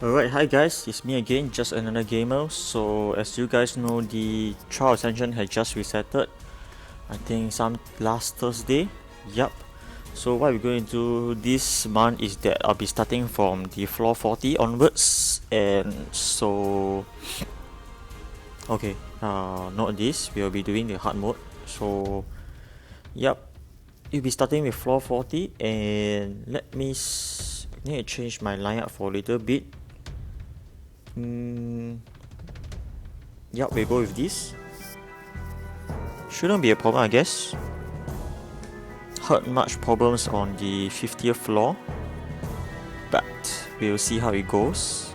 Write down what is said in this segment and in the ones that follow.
Alright, hi guys, it's me again, just another gamer. So as you guys know, the trial Ascension has just resetted. I think some last Thursday. Yup. So what we're going to do this month is that I'll be starting from the floor 40 onwards. And so okay, note this, we'll be doing the hard mode. So yup, you'll be starting with floor 40, and let me need to change my lineup for a little bit. Yep, we'll go with this. Shouldn't be a problem, I guess. Heard much problems on the 50th floor, but we'll see how it goes.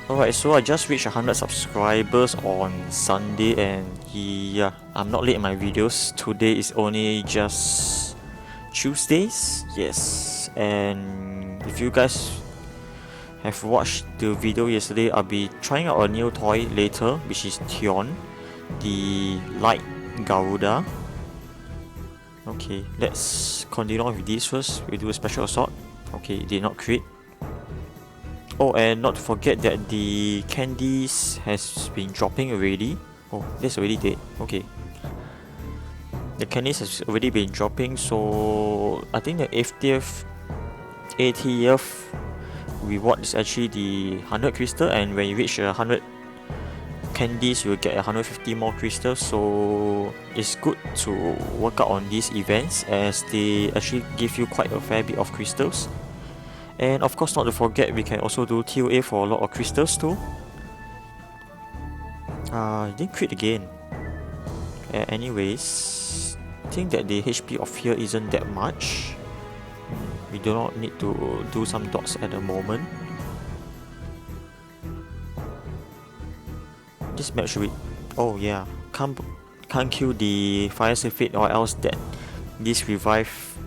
Alright, so I just reached 100 subscribers on Sunday, and yeah, I'm not late in my videos. Today is only just Tuesdays, yes. And if you guys have watched the video yesterday, I'll be trying out a new toy later, which is Tion, the light Garuda. Okay, let's continue on with this first. We'll do a special assault. Okay, did not crit. Oh, and not to forget that the candies has been dropping already. Oh, that's already dead. Okay, the candies has already been dropping, so I think the 80th reward is actually the 100 crystal, and when you reach 100 candies you will get 150 more crystals. So it's good to work out on these events, as they actually give you quite a fair bit of crystals. And of course, not to forget, we can also do ToA for a lot of crystals too. Didn't crit again. Anyways, I think that the HP of here isn't that much. We do not need to do some dots at the moment. This map should be... oh yeah, can't kill the fire sulfate, or else that this revive...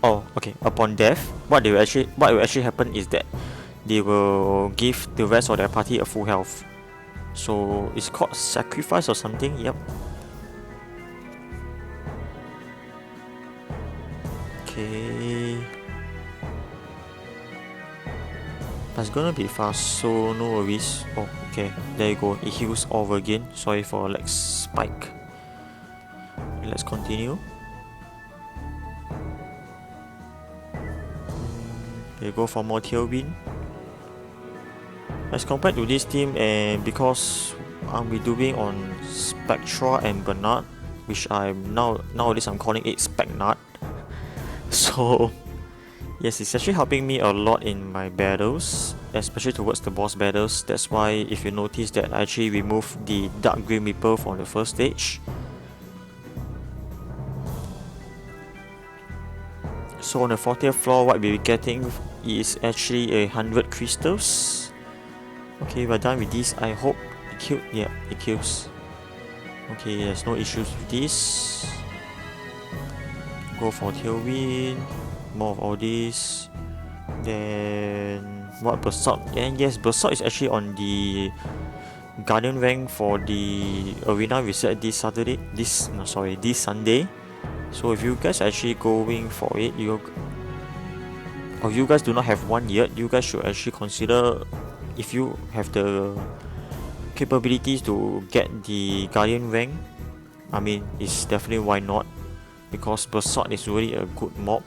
oh, okay, upon death, what will actually happen is that they will give the rest of their party a full health. So it's called sacrifice or something. Yep. Okay, but it's gonna be fast, so no worries. Oh, okay, there you go, it heals over again. Sorry for lag spike. Let's continue. They go for more tailwind. As compared to this team, and because I'll be doing on Spectra and Bernard, which nowadays I'm calling it SpecNard. So yes, it's actually helping me a lot in my battles, especially towards the boss battles. That's why if you notice that I actually removed the Dark Grim Reaper from the first stage. So on the 40th floor, what we'll be getting is actually 100 crystals. Okay, we're done with this. I hope it killed. Yeah, it kills. Okay, there's no issues with this. Go for tailwind, more of all this. Then what, Berserk? And yes, Berserk is actually on the Guardian rank for the arena reset this Sunday. So if you guys are actually going for it, you guys do not have one yet, you guys should actually consider, if you have the capabilities to get the Guardian rank. I mean, it's definitely why not, because Berserk is really a good mob.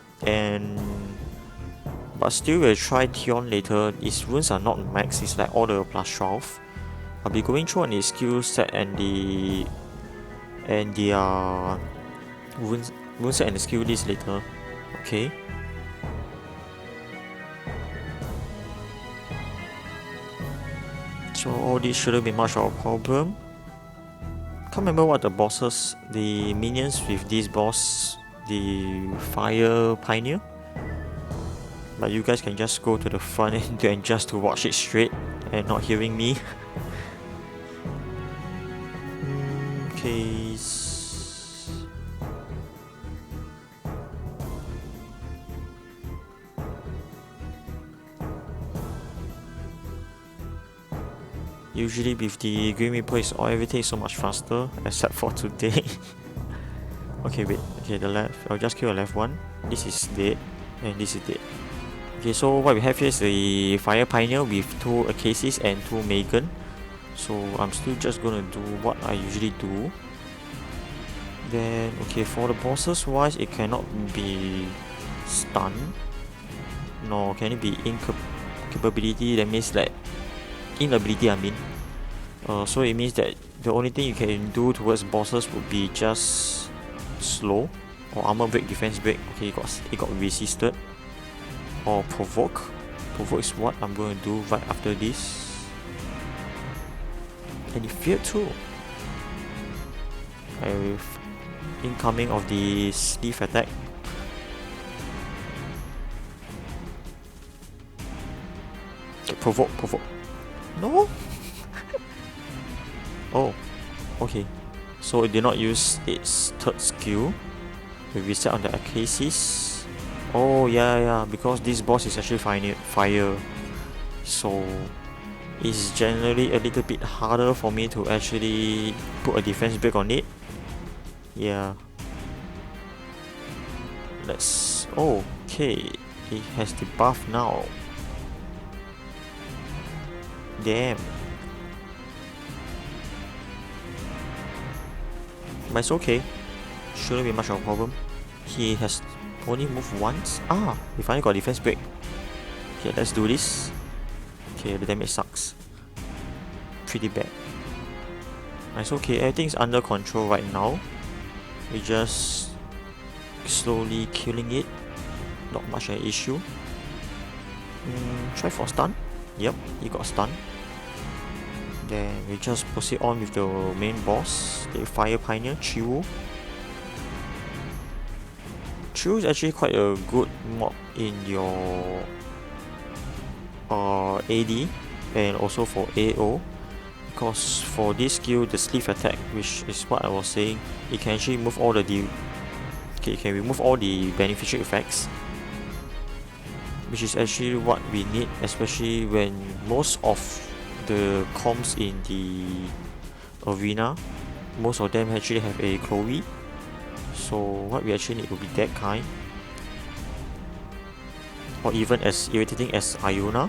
But still, we'll try Tion later. His runes are not max, it's like all the plus 12. I'll be going through on his skill set and the runes set and the skill list later. Okay. So all this shouldn't be much of a problem. Can't remember what the bosses, the minions with this boss, the Fire Pioneer. But you guys can just go to the front and just to watch it straight and not hearing me. Okay. Usually with the Grim Reaper, everything is so much faster, except for today. Okay, wait. Okay, the left. I'll just kill the left one. This is dead, and this is dead. Okay, so what we have here is the Fire Pioneer with 2 Acasis and 2 Megan. So I'm still just gonna do what I usually do. Then, okay, for the bosses wise, it cannot be stun. No, can it be incapability? That means like inability, I mean. So it means that the only thing you can do towards bosses would be just slow or armor break, defense break. Okay, it got resisted. Or provoke. Provoke is what I'm going to do right after this. And it failed too. With incoming of the sleeve attack. Okay, provoke. No. Oh, okay. So it did not use its 3rd skill. We reset on the Acasis. Oh yeah, because this boss is actually fire. So it's generally a little bit harder for me to actually put a defense break on it. Yeah. Let's... okay. It has the buff now. Damn. But it's okay. Shouldn't be much of a problem. He has only moved once. We finally got defense break. Okay, let's do this. Okay, the damage sucks. Pretty bad. It's okay, everything's under control right now. We're just slowly killing it. Not much an issue. Try for stun. Yep, he got stunned. Then we just proceed on with the main boss, the Fire Pioneer, Chiwu. Chiwu is actually quite a good mob in your AD and also for AO, because for this skill, the sleeve attack, which is what I was saying, it can actually move all the it can remove all the beneficial effects, which is actually what we need, especially when most of the comps in the arena, most of them actually have a Chloe. So what we actually need will be that kind, or even as irritating as Iona.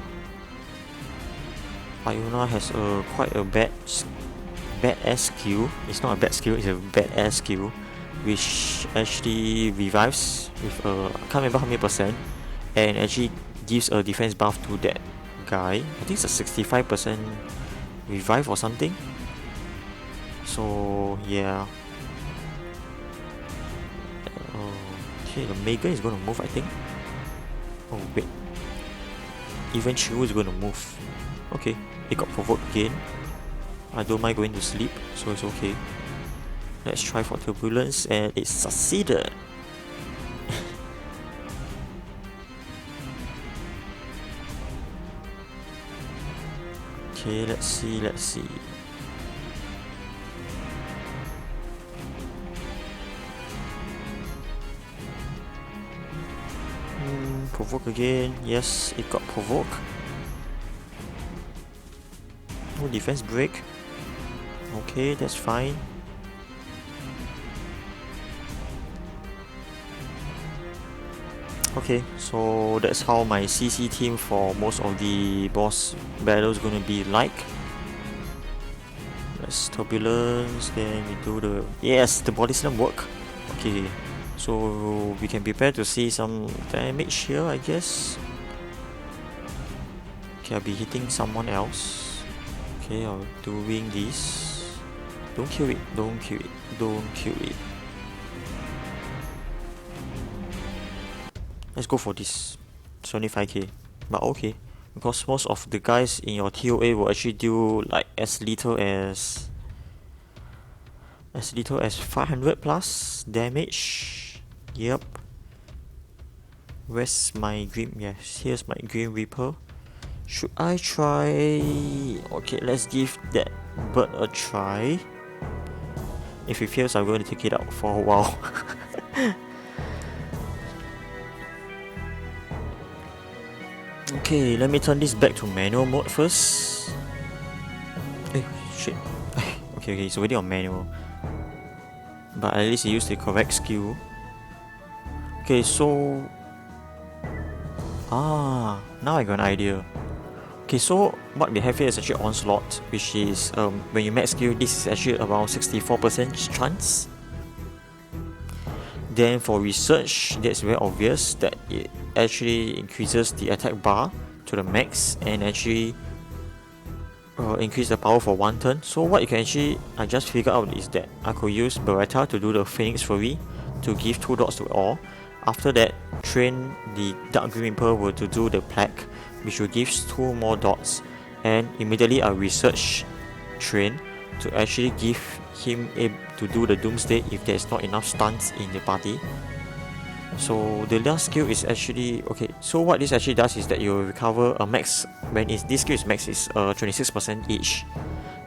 Iona has quite a badass skill. It's not a bad skill, it's a badass skill, which actually revives with I can't remember how many percent, and actually gives a defense buff to that guy. I think it's a 65% revive or something. So yeah. Okay, the Megan is gonna move, I think. Oh wait, even Chiwu is gonna move. Okay, it got provoked again. I don't mind going to sleep, so it's okay. Let's try for turbulence, and it succeeded. Okay, let's see. Provoke again. Yes, it got provoked. No defense break. Okay, that's fine. Okay, so that's how my CC team for most of the boss battles gonna be like. Let's turbulence, then we do the... Yes, the body slam work. Okay, so we can prepare to see some damage here, I guess. Okay, I'll be hitting someone else. Okay, I'm doing this. Don't kill it. Let's go for this. 75k. But okay, because most of the guys in your ToA will actually do like as little as 500 plus damage. Yep. Where's my Grim? Yes, here's my Grim Reaper. Should I try? Okay, let's give that bird a try. If it fails, I'm going to take it out for a while. Okay, let me turn this back to manual mode first. Hey, shit. Okay, it's already on manual. But at least it used the correct skill. Okay, so Ah, now I got an idea. Okay, so what we have here is actually onslaught, which is when you max skill, this is actually around 64% chance. Then for research, that's very obvious that it actually increases the attack bar to the max and actually increase the power for 1 turn. So what you can actually, I just figured out is that I could use Beretta to do the Phoenix Fury to give 2 dots to all. After that, train the Dark Green Reaper were to do the plaque, which will give 2 more dots, and immediately I research train to actually give him to do the Doomsday if there's not enough stuns in the party. So the last skill is actually okay. So what this actually does is that you recover a max when this skill is max is 26% each,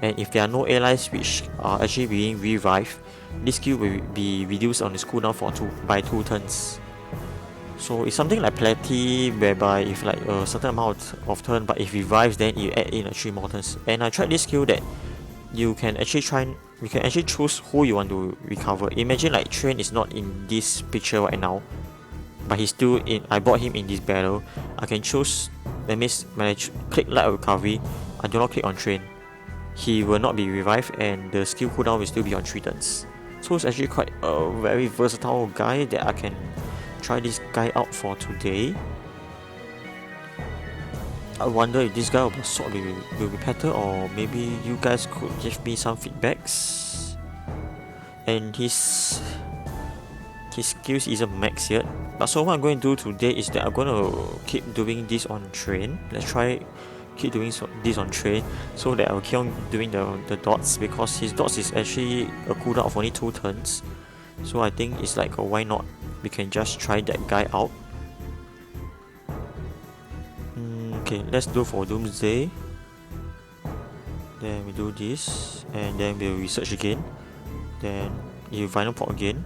and if there are no allies which are actually being revived, this skill will be reduced on its cooldown by 2 turns. So it's something like Platy, whereby if like a certain amount of turn, but if it revives, then you add in 3 more turns. And I tried this skill that you can actually choose who you want to recover. Imagine like Train is not in this picture right now, but he's still in. I bought him in this battle. I can choose. That means when I click Light Recovery, I do not click on Train. He will not be revived, and the skill cooldown will still be on 3 turns. So it's actually quite a very versatile guy that I can try this guy out for today. I wonder if this guy of the sword will be better, or maybe you guys could give me some feedbacks. And his skills isn't max yet. But so what I'm going to do today is that I'm going to keep doing this on Train. Let's try keep doing this on Train so that I'll keep on doing the dots, because his dots is actually a cooldown of only 2 turns. So I think it's like why not? We can just try that guy out. Okay, let's do for Doomsday. Then we do this, and then we'll research again. Then you vinyl port again.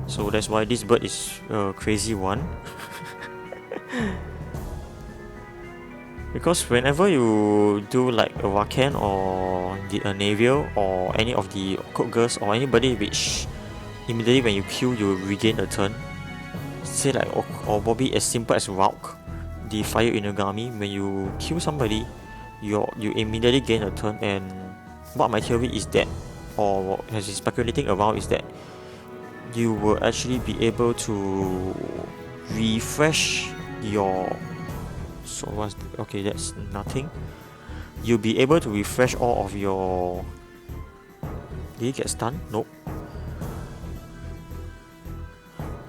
So that's why this bird is a crazy one. Because whenever you do like a Wakan or a Naviel or any of the Cook Girls or anybody which immediately when you kill you regain a turn, say like or Bobby as simple as Rauk, the Fire Inugami, when you kill somebody, you immediately gain a turn. And what my theory is that, or has been speculating around, is that you will actually be able to refresh your. So what's okay? That's nothing. You'll be able to refresh all of your. Did he get stunned? Nope.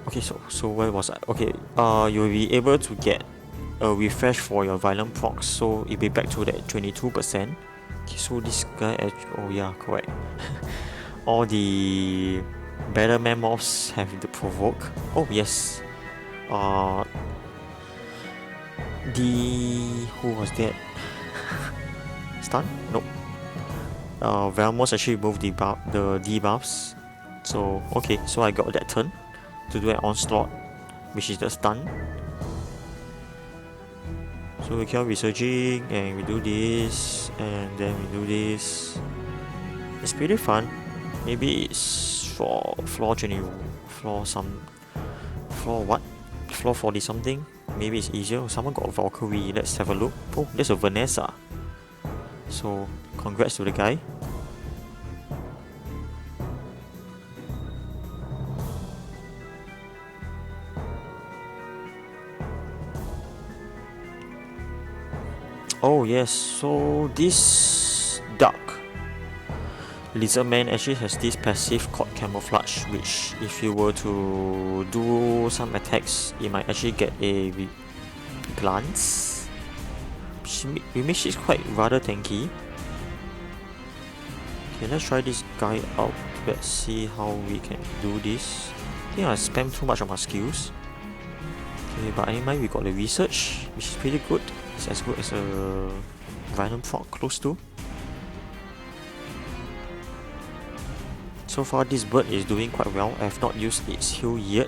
Okay, so where was I? Okay, you'll be able to get a refresh for your violent procs, so it'll be back to that 22%. Okay, so this guy, oh yeah, correct. All the better mammoths have the provoke. Oh yes. Who was that? Stun? Nope. Velmos actually removed the debuffs. So okay, so I got that turn to do an onslaught, which is the stun. So we keep on researching, and we do this, and then we do this. It's pretty fun. Maybe it's for floor 20, floor 40 something. Maybe it's easier. Someone got Valkyrie. Let's have a look. Oh, there's a Vanessa. So congrats to the guy. Oh yes, so this Dark Lizardman actually has this passive called Camouflage, which if you were to do some attacks, it might actually get a glance, which is quite rather tanky. Okay, let's try this guy out. Let's see how we can do this. I think I spam too much on my skills. Okay, but anyway, we got the research, which is pretty good. It's as good as a Venom Frog close to. So far this bird is doing quite well. I have not used its heal yet.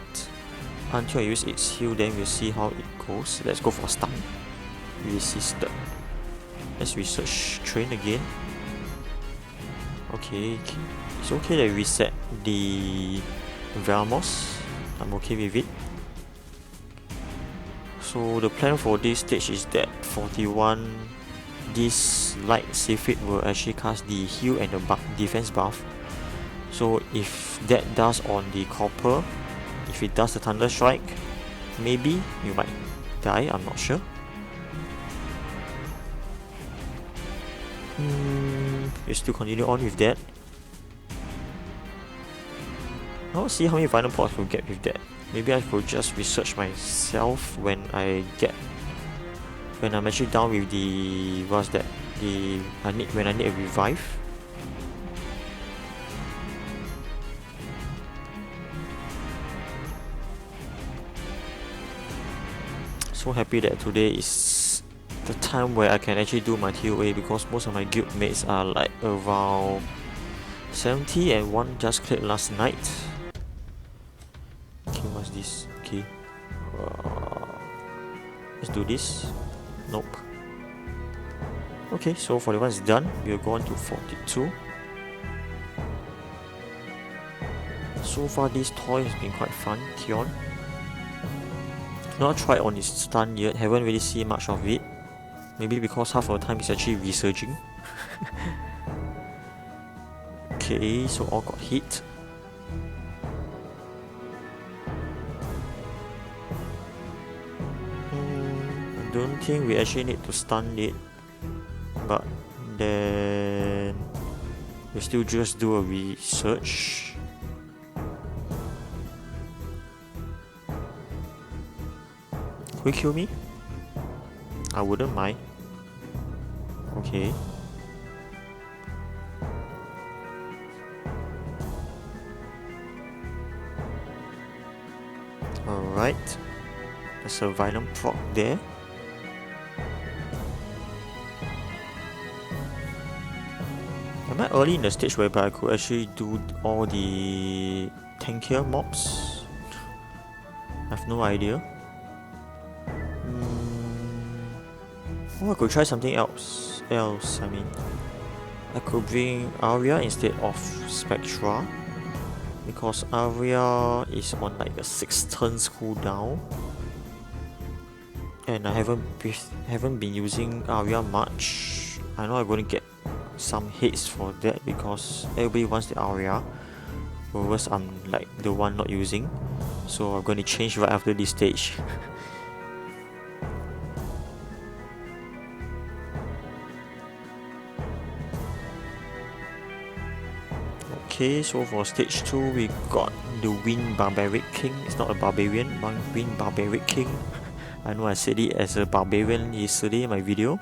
Until I use its heal, then we'll see how it goes. Let's go for stun. Resisted. Let's research train again. Okay, it's okay that we reset the Velmos. I'm okay with it. So the plan for this stage is that 41, this light Sephid will actually cast the heal and the defense buff. So if that does on the copper, if it does the thunder strike, maybe you might die, I'm not sure. You still continue on with that. I'll see how many final pots we'll get with that. Maybe I could just research myself when I'm actually down with the when I need a revive. So happy that today is the time where I can actually do my ToA, because most of my guild mates are like around 70 and one just cleared last night. Okay, what's this? Okay, let's do this. Nope. Okay, so 41 is done. We'll go on to 42. So far this toy has been quite fun, Tion. Not tried on his stun yet, haven't really seen much of it. Maybe because half of the time it's actually resurging. Okay, so all got hit. I don't think we actually need to stun it, but then we still just do a research. Will he kill me? I wouldn't mind. Okay. Alright. There's a Venom proc there. Am I early in the stage whereby I could actually do all the tankier mobs? I have no idea. Oh, I could try something else. I mean, I could bring Arya instead of Spectra, because Arya is on like a 6 turns cooldown, and I haven't been using Arya much. I know I'm going to get some hates for that because everybody wants the Arya, whereas I'm like the one not using. So I'm going to change right after this stage. Okay, so for stage 2 we got the Wind Barbaric King. It's not a barbarian, Wind Barbaric King. I know I said it as a barbarian yesterday in my video.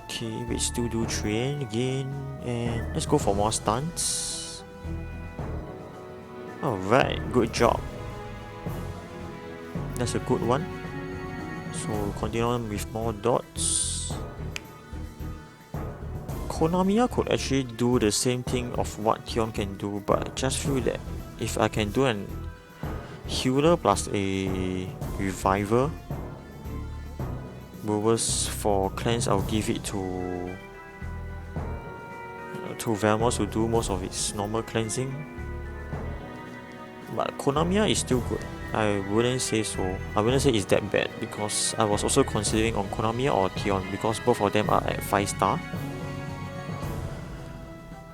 Okay, we still do train again, and let's go for more stunts. Alright, good job. That's a good one. So continue on with more dots. Konamiya could actually do the same thing of what Tion can do, but I just feel that if I can do an healer plus a reviver, whereas for cleanse I'll give it to Velmos who do most of its normal cleansing. But Konamiya is still good. I wouldn't say so. I wouldn't say it's that bad, because I was also considering on Konamiya or Tion, because both of them are at 5 star.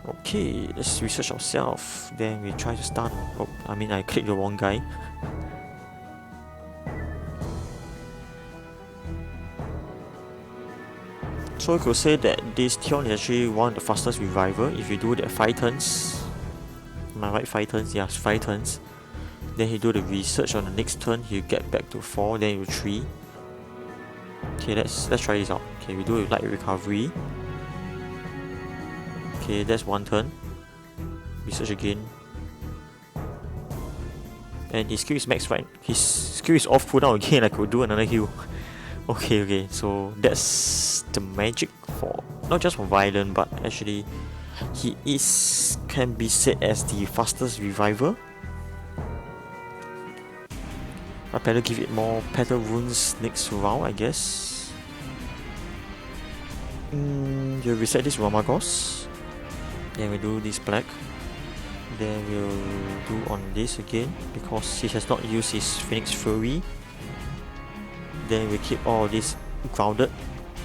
Okay, let's research ourselves. Then we try to stun. Oh, I mean I clicked the wrong guy. So I could say that this Tion is actually one of the fastest reviver. If you do that 5 turns, am I right? 5 turns? Yeah, 5 turns. Then he do the research on the next turn, he get back to 4, then you 3. Okay, let's try this out. Okay, we do a light recovery. Okay, that's 1 turn. Research again. And his skill is max, right? His skill is off cooldown again, I could do another heal. Okay, so that's the magic for, not just for Violent, but actually he can be said as the fastest reviver. I better give it more petal runes next round, I guess. We'll reset this Ramagos. Then we do this black. Then we'll do on this again, because he has not used his Phoenix Fury. Then we keep all this grounded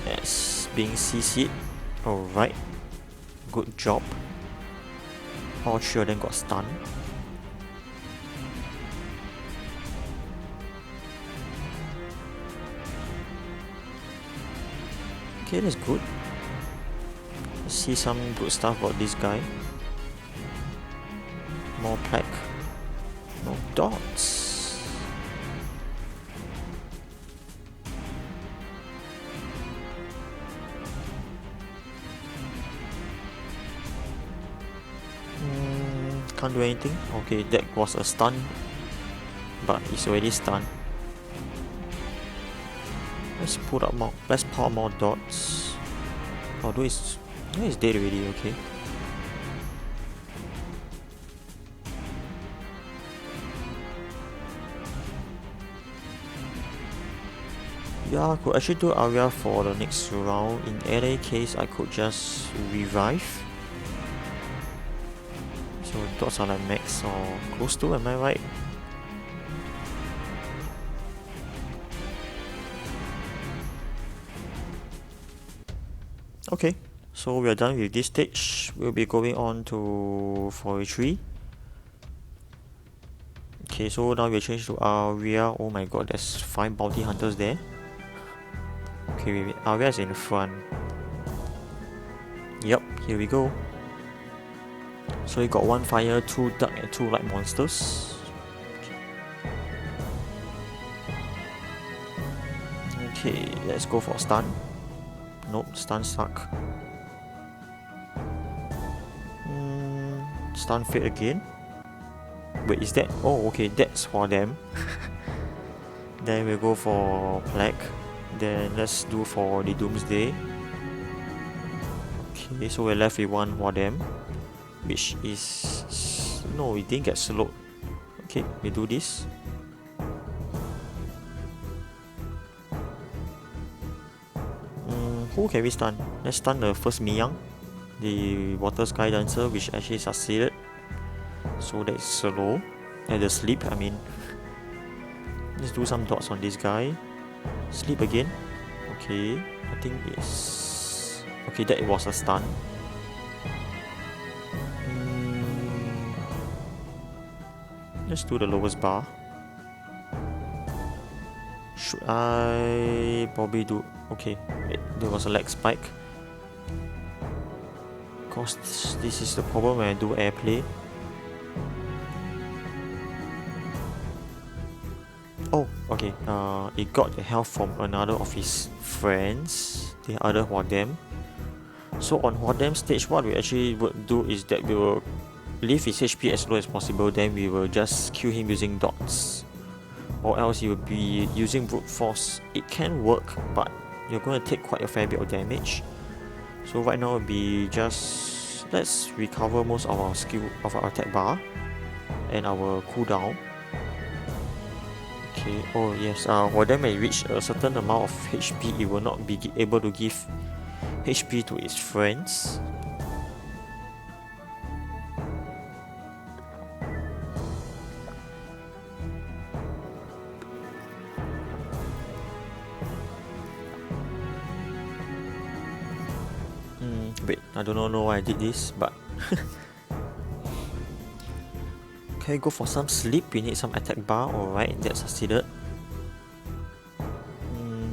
as being CC'd. Alright, good job. All three of them got stunned. Okay, that's good. Let's see some good stuff about this guy. More plaque. No dots. Can't do anything. Okay, that was a stun, but it's already stunned. Let's put up more. Let's pour more dots. Although it's dead already. Okay. Yeah, I could actually do Aria for the next round. In any case, I could just revive. So dots are like max or close to, am I right? Okay, so we are done with this stage. We'll be going on to 43. Okay, so now we change to Aria. Oh my god, there's 5 bounty hunters there. Okay, wait. Aria is in front. Yep, here we go. So we got 1 fire, 2 dark and 2 light monsters. Okay, let's go for stun. Nope, stun suck. Stun fade again. Wait, is that? Oh, okay, that's for them. Then we'll go for plaque. Then let's do for the Doomsday. Okay, so we're left with 1 for them, which is... no, we didn't get slowed. Okay, we do this. Who can we stun? Let's stun the first Miyang, the Water Sky Dancer, which actually succeeded. So that's slow. And the sleep, I mean. Let's do some dots on this guy. Sleep again. Okay, I think it's... okay, that was a stun. Let's do the lowest bar. Should I probably do... okay, wait, there was a lag spike. Cause this is the problem when I do airplay. Oh, okay, it got the health from another of his friends, the other Huadem. So on Huadem stage, what we actually would do is that we will leave his HP as low as possible, then we will just kill him using dots. Or else he will be using brute force. It can work, but you're going to take quite a fair bit of damage. So right now it will be just... let's recover most of our skill of our attack bar and our cooldown. Okay, oh yes, when they reach a certain amount of HP, it will not be able to give HP to its friends. Wait, I don't know why I did this, but okay, go for some sleep. We need some attack bar. Alright, that succeeded.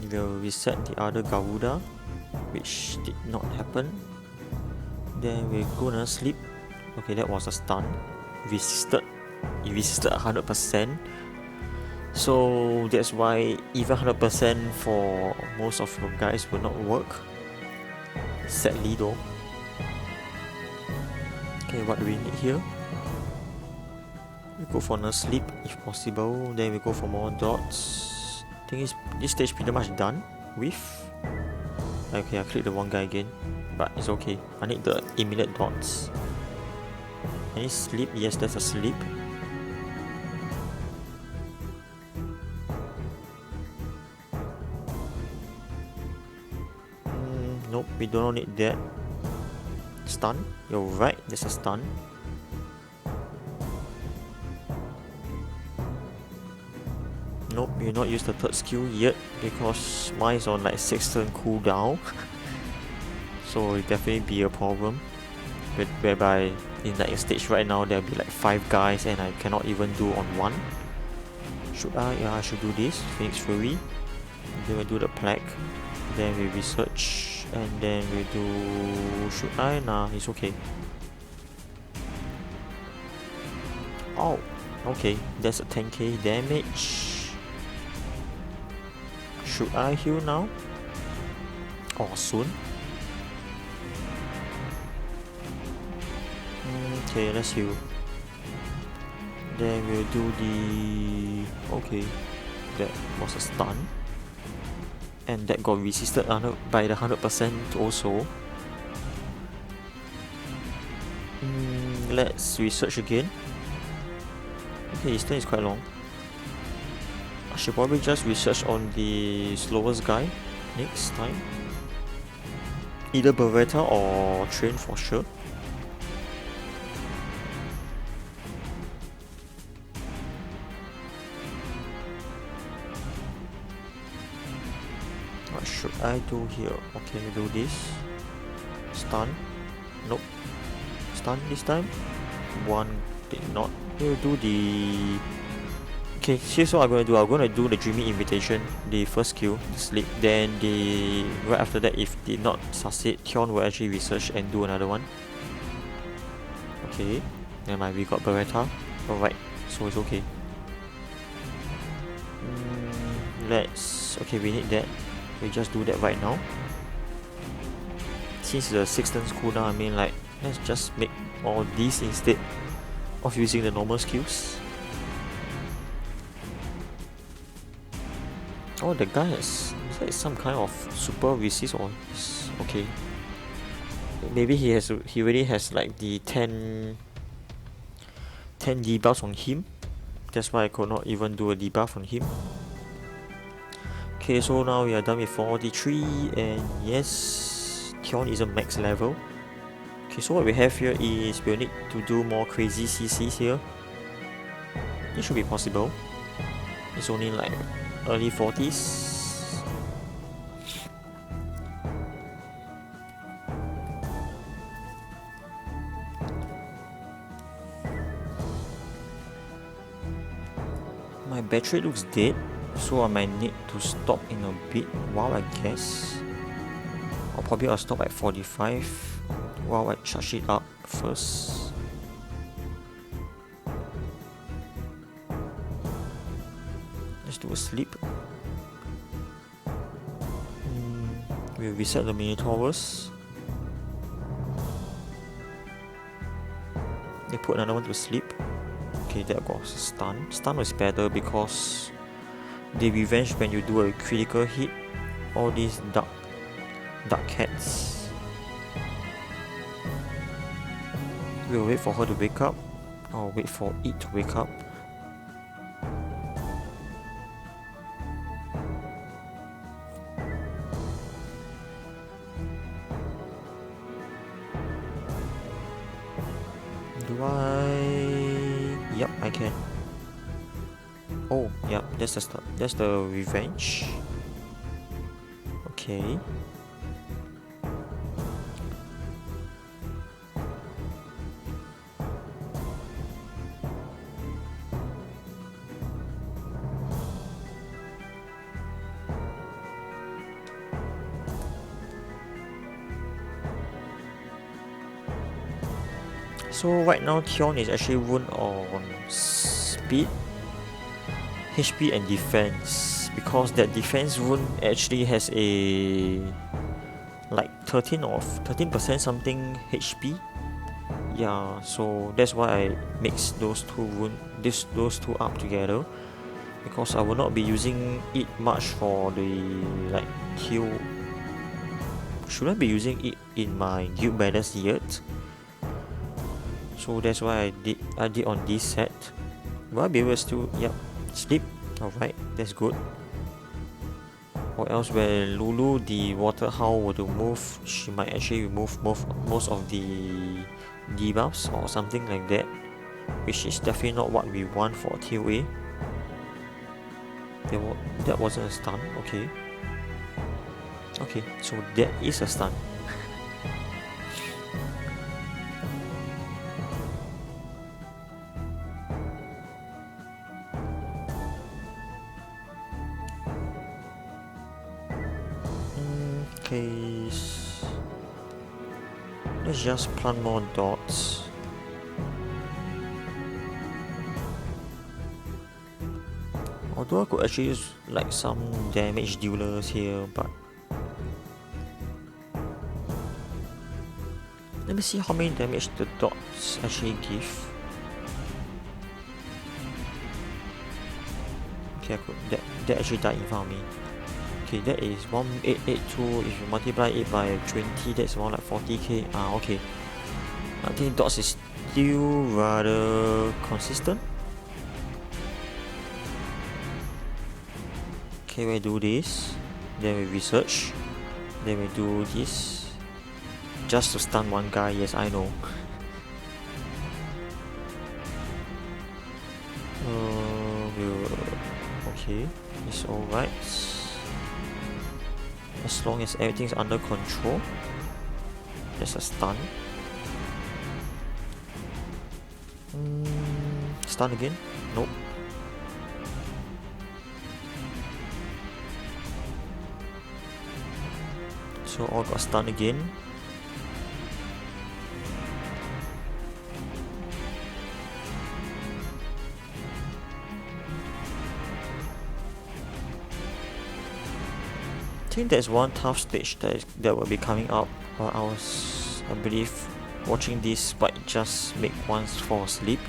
We'll reset the other Garuda, which did not happen. Then we're gonna sleep. Okay, that was a stun. Resisted. It resisted 100%. So that's why even 100% for most of your guys will not work. Sadly though. Okay, what do we need here? We go for no sleep if possible. Then we go for more dots. I think this stage pretty much done with. Okay, I clicked the wrong guy again, but it's okay. I need the immediate dots. Any sleep? Yes, that's a sleep. Nope, we don't need that. Stun? You're right, there's a stun. Nope, will not use the third skill yet because mine is on like 6 turn cooldown. So it definitely be a problem. Whereby in like a stage right now there'll be like 5 guys and I cannot even do on one. Should I? Yeah, I should do this. Phoenix Fury. Then we do the plague. Then we research. And then we do... Should I? Nah, it's okay. Oh, okay. That's a 10k damage. Should I heal now? Or soon? Okay, let's heal. Then we'll do the... Okay, that was a stun. And that got resisted by the 100% also. Let's research again. Okay, his turn is quite long. I should probably just research on the slowest guy next time. Either Beretta or Train for sure. What should I do here? Okay, do this. Stun. Nope. Stun this time. One did not. We'll do the... Okay, here's what I'm gonna do. I'm gonna do the Dreamy Invitation, the first skill, sleep. Then the... Right after that, if did not succeed, Tion will actually research and do another one. Okay. Never mind, we got Beretta. Alright, so it's okay. Let's... Okay, we need that. We just do that right now. Since the 6 turns cooldown, I mean like, let's just make all these instead of using the normal skills. Oh, the guy has... Is that some kind of super resist or... Okay. Maybe he already has like the 10 debuffs on him. That's why I could not even do a debuff on him. Okay, so now we are done with 43 and yes, Tion is a max level. Okay, so what we have here is we'll need to do more crazy CCs here. It should be possible. It's only like early 40s. My battery looks dead, so I might need to stop in a bit while I guess. Or probably I'll stop at 45 while I charge it up first. Let's do a sleep. We'll reset the Minotaurus. They put another one to sleep. Okay, that was stun. Stun was better because they revenge when you do a critical hit. All these dark cats. We'll wait for her to wake up. Or wait for it to wake up. Do I... Yep, I can. Oh, yep, that's the start. That's the revenge. Okay. So right now Tion is actually wound on speed, HP and defense, because that defense wound actually has a like 13% something HP. Yeah, so that's why I mix those two those two up together, because I will not be using it much for the like heal. Should I be using it in my guild battles yet? So that's why I did on this set. Will I be able to yep, sleep? Alright, that's good. Or else when Lulu the water howl were to move, she might actually remove most of the debuffs or something like that, which is definitely not what we want for ToA. That wasn't a stun. Okay. Okay, so that is a stun. Okay, let's just plant more dots. Although I could actually use like some damage dealers here, but let me see how many damage the dots actually give. Okay, that actually died in front of me. Okay, that is 1882. If you multiply it by 20, that's around like 40k. Okay. I think dots is still rather consistent. Okay, we do this, then we research, then we do this, just to stun one guy. Yes, I know. Okay, it's alright. As long as everything's under control. There's a stun. Stun again? Nope. So all got stun again. I think there's one tough stage that will be coming up. I believe, watching this but just make one fall asleep.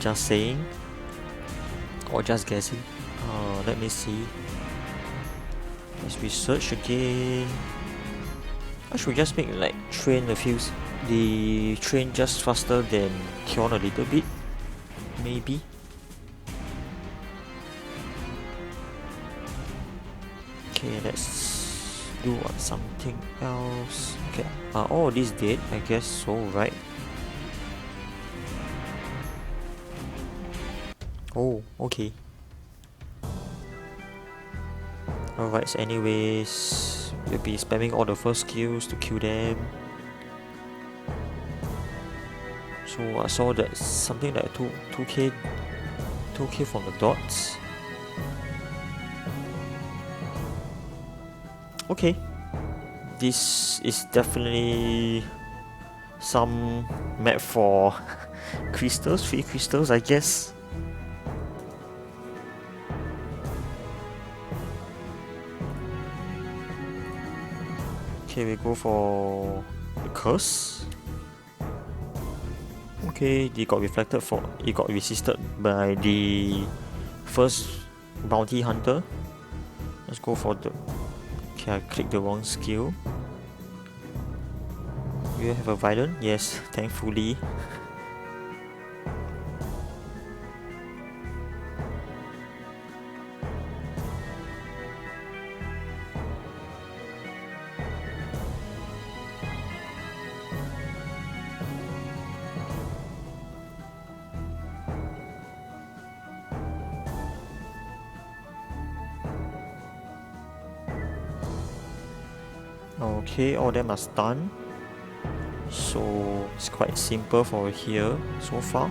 Just saying. Or just guessing. Let me see. Let's research again. I should just make like the train just faster than Tion a little bit. Maybe. Okay, let's do something else. Okay, oh, this dead, I guess so, right? Oh, okay. Alright, so anyways, we'll be spamming all the first skills to kill them. So I saw that something like 2k from the dots. Okay, this is definitely some map for crystals, free crystals, I guess. Okay, we go for the curse. Okay, it got resisted by the first bounty hunter. Let's go for the. Okay, I clicked the wrong skill. Do you have a violent? Yes, thankfully. Okay, all of them are stunned. So it's quite simple for here so far.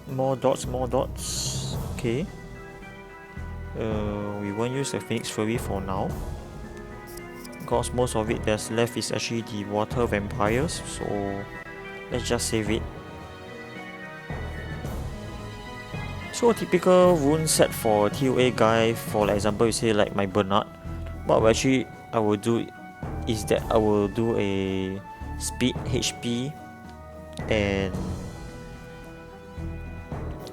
More dots. Okay. We won't use the Phoenix Fury for now, because most of it that's left is actually the water vampires, so let's just save it. So a typical rune set for ToA guy, for example, you say like my Bernard, what I will do is that I will do a speed, HP, and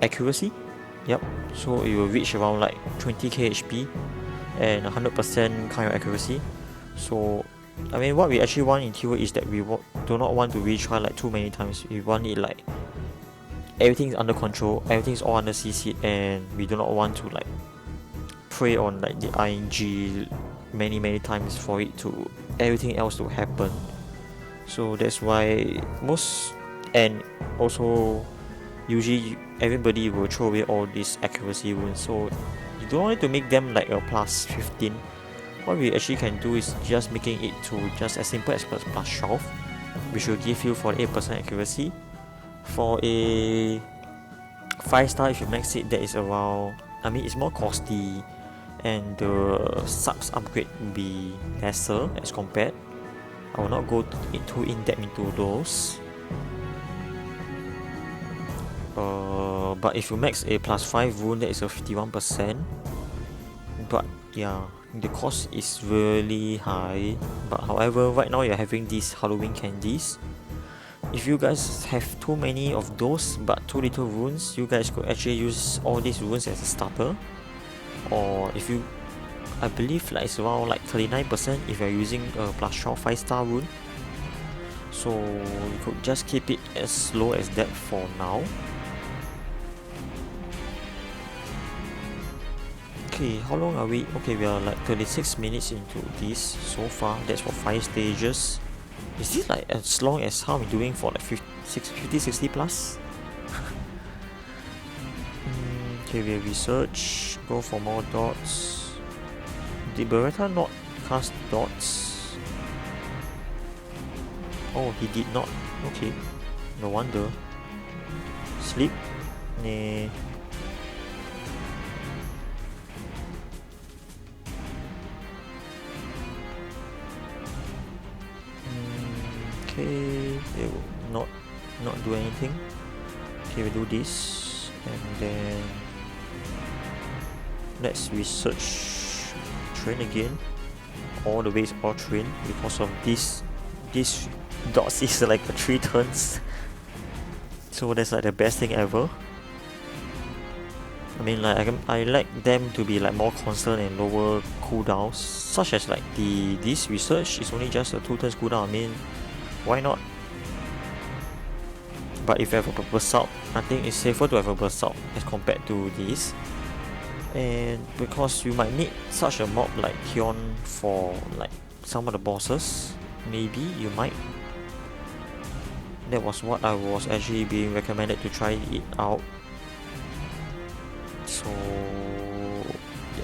accuracy. Yep, so it will reach around like 20k HP and 100% kind of accuracy. So I mean, what we actually want in ToA is that we do not want to retry like too many times. We want it like everything's under control, everything's all under CC, and we do not want to like prey on like the ING many times for it to everything else to happen. So that's why most, and also usually everybody will throw away all these accuracy wounds, so you don't want to make them like a plus 15. What we actually can do is just making it to just as simple as plus 12, which will give you 48% accuracy. For a 5-star, if you max it, that is around, I mean, it's more costly, and the subs upgrade will be lesser as compared. I will not go too in depth into those. But if you max a plus 5 wound, that is a 51%. But yeah, the cost is really high. But however, right now you're having these Halloween candies. If you guys have too many of those but too little runes, you guys could actually use all these runes as a starter. Or if you, I believe like it's around like 39% if you're using a plus 12 5-star rune. So you could just keep it as low as that for now. Okay, how long are we? Okay, we are like 36 minutes into this so far. That's for 5 stages. Is this like as long as how we're doing for like 50, 60 plus? Okay, we research, go for more dots. Did Beretta not cast dots? Oh, he did not. Okay, no wonder. Sleep? Nah. Okay, they will not do anything. Okay, we do this, and then let's research train again. All the way is all train because of this dots is like a 3 turns. So that's like the best thing ever. I mean, like I like them to be like more constant and lower cooldowns, such as like this research is only just a 2 turns cooldown. I mean, why not? But if you have a burst out, I think it's safer to have a burst out as compared to this. And because you might need such a mob like Tion for like some of the bosses, maybe you might. That was what I was actually being recommended to try it out. So,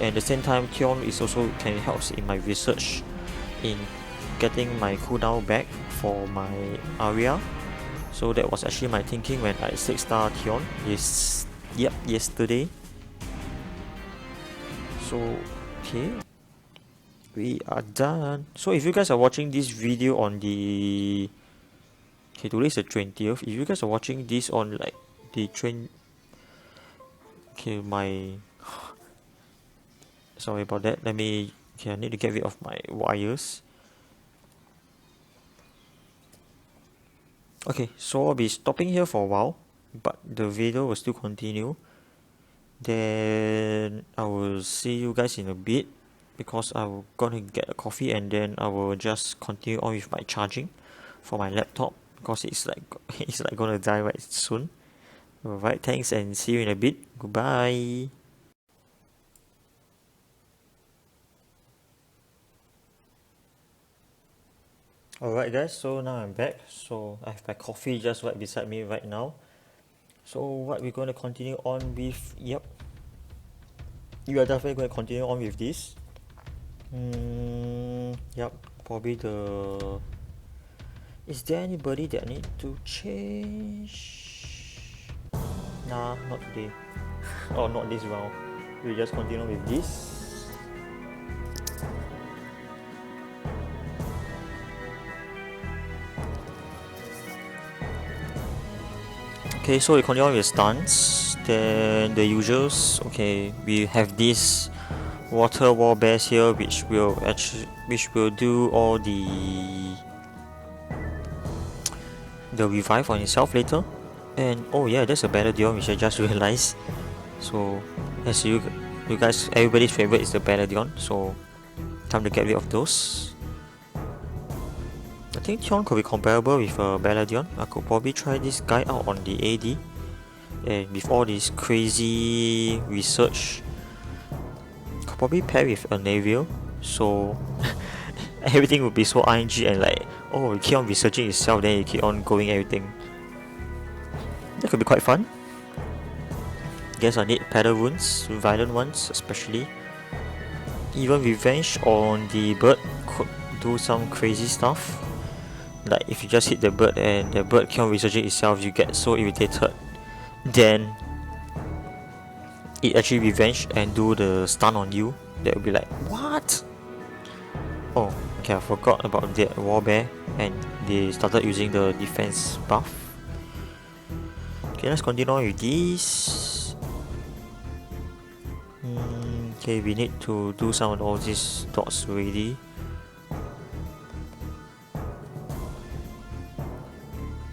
at the same time, Tion is also can help in my research in getting my cooldown back for my area. So that was actually my thinking when I 6-star Tion yesterday. So okay, we are done. So if you guys are watching this video on the, okay, today is the 20th. If you guys are watching this on like the train, okay, my sorry about that. Let me, okay, I need to get rid of my wires. Okay, so I'll be stopping here for a while, but the video will still continue. Then I will see you guys in a bit because I'm gonna get a coffee, and then I will just continue on with my charging for my laptop because it's like gonna die right soon. Alright, thanks and see you in a bit. Goodbye. Alright guys, so now I'm back. So I have my coffee just right beside me right now. So what we're going to continue on with, yep, you are definitely going to continue on with this. Yep, probably the, is there anybody that I need to change? Nah, not today. Oh, not this round. We'll just continue with this. Okay, so we continue with stunts. Then the usuals. Okay, we have this water wall bears here, which will do all the revive on itself later. And oh yeah, there's a Battleon which I just realized. So as you guys, everybody's favorite is the Battleon. So time to get rid of those. I think Tion could be comparable with Battleon. I could probably try this guy out on the AD. And with all this crazy research, could probably pair with a naval, so everything would be so ING and like, oh, you keep on researching itself, then you keep on going everything. That could be quite fun. Guess I need paddle wounds, violent ones especially. Even revenge on the bird could do some crazy stuff. Like if you just hit the bird and the bird keep on researching itself, you get so irritated, then it actually revenge and do the stun on you. That would be like, what? Oh, okay, I forgot about that warbear, and they started using the defense buff. Okay, let's continue on with this. Okay, we need to do some of all these dots already.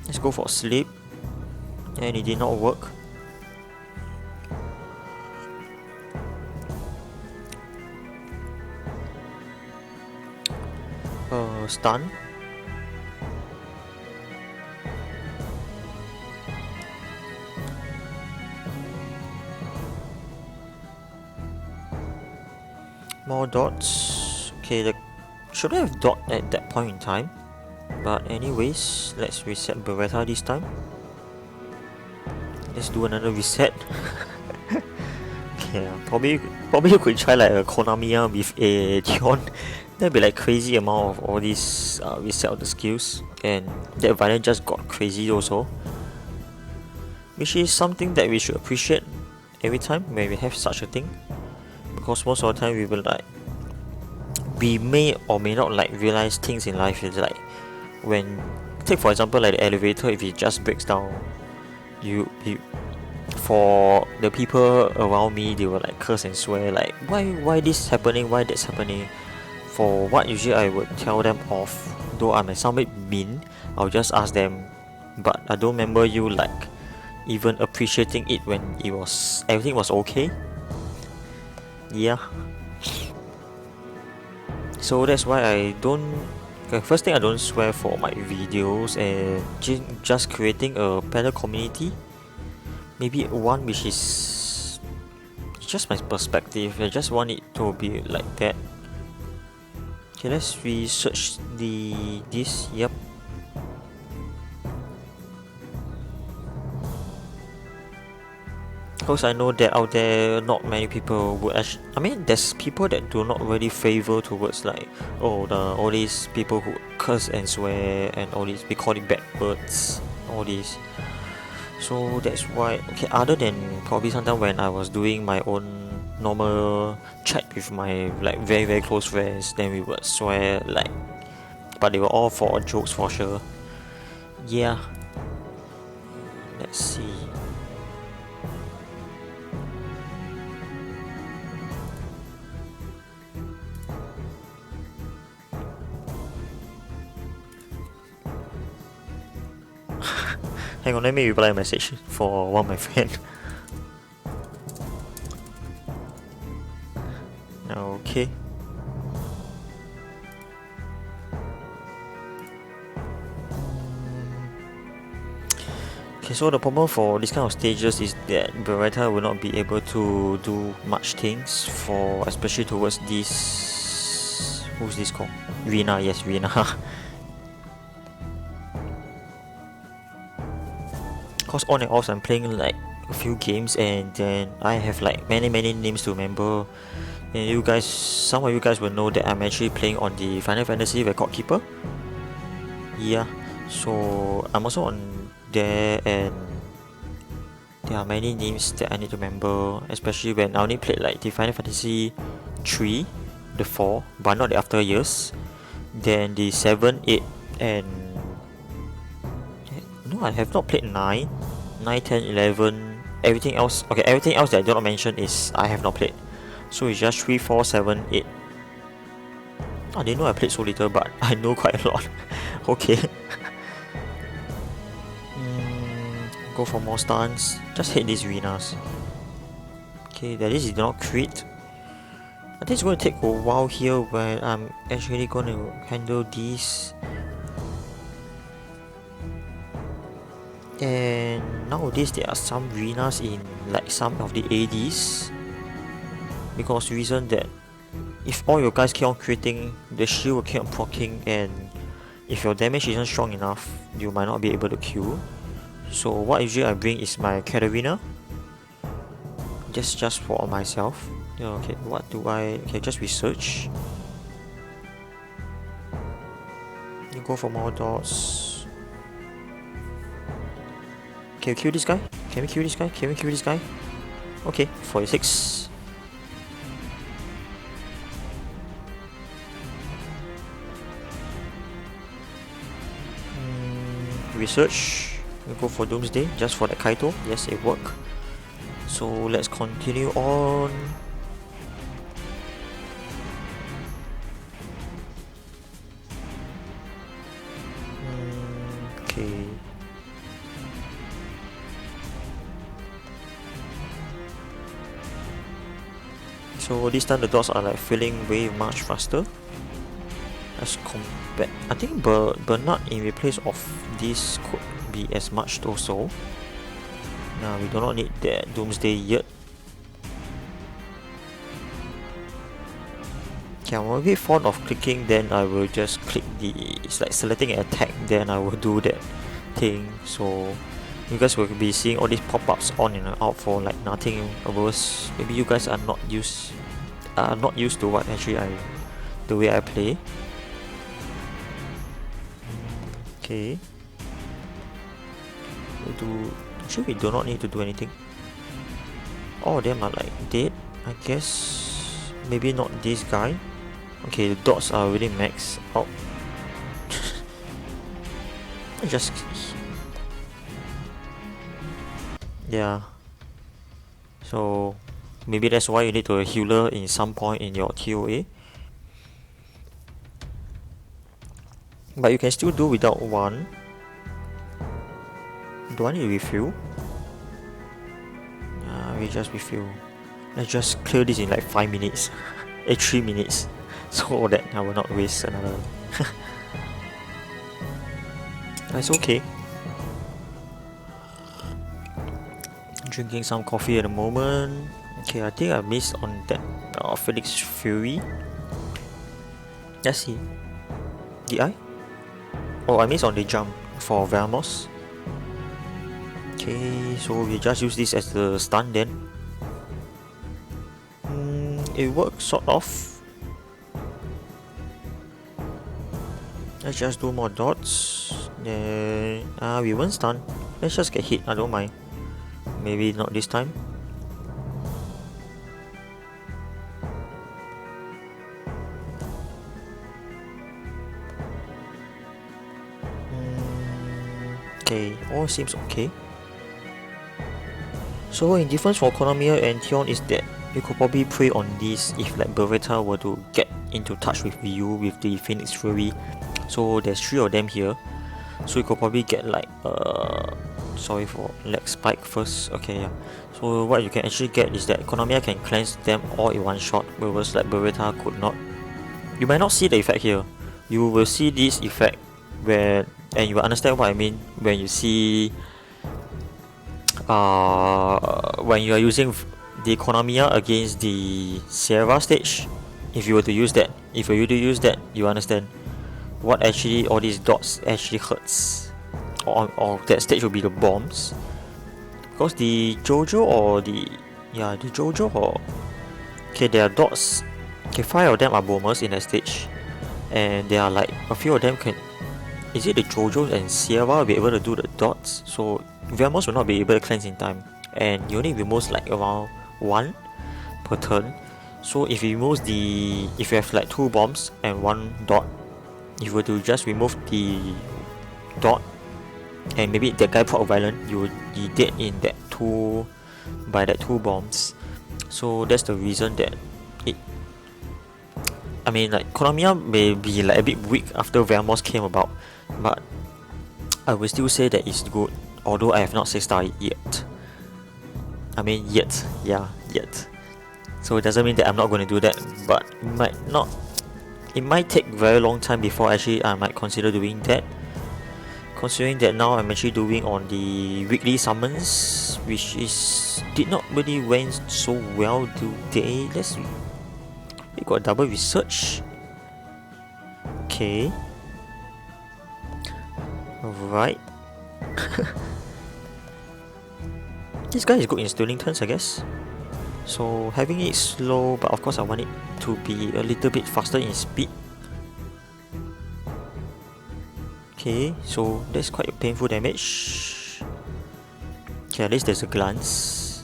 Let's go for sleep. And it did not work. Stun. More dots. Okay, should I have dot at that point in time? But anyways, let's reset Beretta this time. Let's do another reset. Okay, probably you could try like a Konamiya with a Tion. That'd be like crazy amount of all these reset of the skills, and that variant just got crazy also, which is something that we should appreciate every time when we have such a thing, because most of the time we may or may not like realize things in life. Is like when, take for example like the elevator, if it just breaks down, you for the people around me, they will like curse and swear like, why this happening, why that's happening. For what usually I would tell them off, though I may sound a bit mean, I'll just ask them, but I don't remember you like even appreciating it when everything was okay. Yeah. So that's why I don't. First thing, I don't swear for my videos, and just creating a better community. Maybe one which is just my perspective. I just want it to be like that. Okay, let's research this. Yep. Because I know that out there, not many people would actually. I mean, there's people that do not really favor towards like, oh, all these people who curse and swear and all these, we call it bad words, all these. So that's why. Okay, other than probably sometimes when I was doing my own normal chat with my like very very close friends, then we would swear like, but they were all for jokes for sure. Yeah. Let's see. Hang on, let me reply a message for one of my friends. Okay. Okay, so the problem for this kind of stages is that Beretta will not be able to do much things for, especially towards this. Who's this called? Rina, yes, Rina. Cause on and off I'm playing like a few games, and then I have like many names to remember. And some of you guys will know that I'm actually playing on the Final Fantasy Record Keeper. Yeah, so I'm also on there, and there are many names that I need to remember, especially when I only played like the Final Fantasy 3, the 4, but not the after years. Then the 7, 8, and no, I have not played 9, 10, 11, everything else. Okay, everything else that I do not mention is I have not played. So it's just 3, 4, 7, 8. I didn't know I played so little, but I know quite a lot. Okay. Go for more stuns. Just hit these Renas. Okay, that is not crit. I think it's going to take a while here when I'm actually going to handle these. And nowadays there are some Renas in like some of the ADs, because reason that if all your guys keep on creating, the shield will keep on proccing, and if your damage isn't strong enough, you might not be able to kill. So what usually I bring is my Katarina, just for myself. Okay, what do I... Okay, just research. You go for more dots. Can we kill this guy? Can we kill this guy? Can we kill this guy? Okay, 46. Research. We go for Doomsday, just for the Kaito. Yes, it worked. So let's continue on. Okay. So this time the dots are like filling way much faster as compared. I think Bernard in replace of this could be as much also. Now we do not need that Doomsday yet. Okay, I'm a bit fond of clicking, then I will just click the... It's like selecting an attack, then I will do that thing. So you guys will be seeing all these pop-ups on and out for like nothing worse. Maybe you guys are not used to what actually the way I play. Okay. We do not need to do anything. All of them are like dead, I guess. Maybe not this guy. Okay, the dots are already maxed out. Just... yeah. So maybe that's why you need a healer in some point in your ToA. But you can still do without one. Do I need to refill? We just refill. Let's just clear this in like 5 minutes. 3 minutes. So that I will not waste another. It's okay. Drinking some coffee at the moment. Okay, I think I missed on that Felix Fury. Let's see. Did I? Oh, I missed on the jump for Vamos. Okay, so we just use this as the stun then. It works sort of. Let's just do more dots. Then we won't stun. Let's just get hit, I don't mind. Maybe not this time. Okay, all seems okay. So in difference for Konamiya and Tion is that you could probably prey on this if like Beretta were to get into touch with you with the Phoenix Fury. So there's 3 of them here. So you could probably get like sorry for leg spike first. Okay, yeah. So what you can actually get is that Konamiya can cleanse them all in one shot, whereas like Beretta could not. You might not see the effect here. You will see this effect where, and you will understand what I mean when you see when you are using the Konamiya against the Sierra stage. If you were to use that, you understand what actually all these dots actually hurts. Or that stage will be the bombs, because the Jojo or the Jojo or okay, there are dots. Okay, 5 of them are bombers in that stage, and there are like a few of them can. Is it the Jojo and Sierra will be able to do the dots? So Vamos will not be able to cleanse in time, and you only remove like around 1 per turn. So if you remove if you have like 2 bombs and 1 dot, if you were to just remove the dot, and maybe that guy proc violent, you would be dead in that 2 by that 2 bombs. So that's the reason that it. I mean, like Konamiya may be like a bit weak after Vamos came about, but I will still say that it's good, although I have not 6-star it yet. I mean yet, yeah, yet. So it doesn't mean that I'm not going to do that, but it might take very long time before actually I might consider doing that, considering that now I'm actually doing on the weekly summons, which did not really went so well today. We got double research. Okay. Alright. This guy is good in stealing turns, I guess. So having it slow, but of course I want it to be a little bit faster in speed. Okay, so that's quite a painful damage. Okay, at least there's a glance.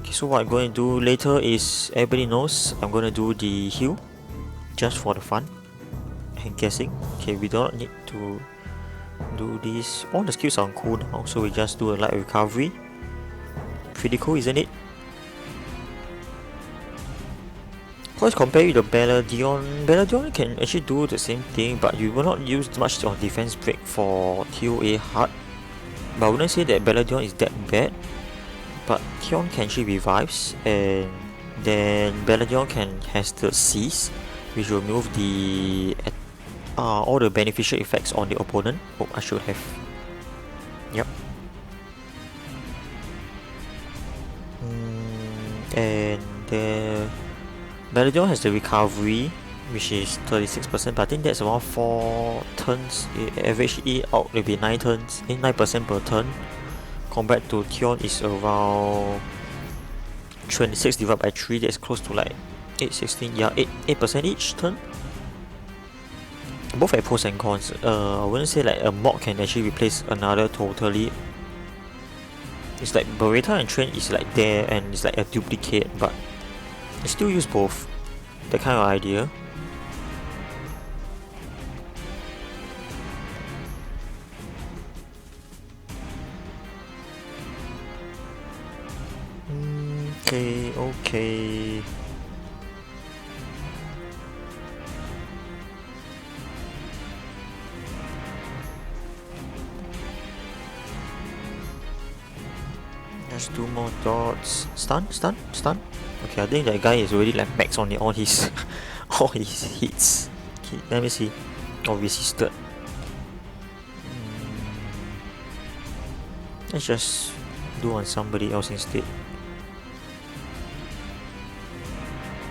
Okay, so what I'm going to do later is, everybody knows I'm going to do the heal just for the fun. I'm guessing. Okay, we don't need to do this. All the skills are on cooldown, so we just do a light recovery. Pretty cool, isn't it? Of course, compared to Belladion can actually do the same thing, but you will not use much on defense break for ToA hard. But I wouldn't say that Belladion is that bad. But Tion can actually revives, and then Belladion has the seize, which will remove the all the beneficial effects on the opponent. Oh, I should have. Yep. And the Belladion has the recovery, which is 36%, but I think that's around 4 turns. Average it out will be 9 turns, 9% per turn. Compared to Tion is around 26 divided by 3, that's close to like 8, 8% each turn. Both have pros and cons. I wouldn't say like a mod can actually replace another totally. It's like Beretta and Train is like there and it's like a duplicate, but I still use both. That kind of idea. Okay. Just 2 more dots. Stun. Okay, I think that guy is already like max on all his all his hits. Okay, let me see. Oh, resisted. Let's just do on somebody else instead.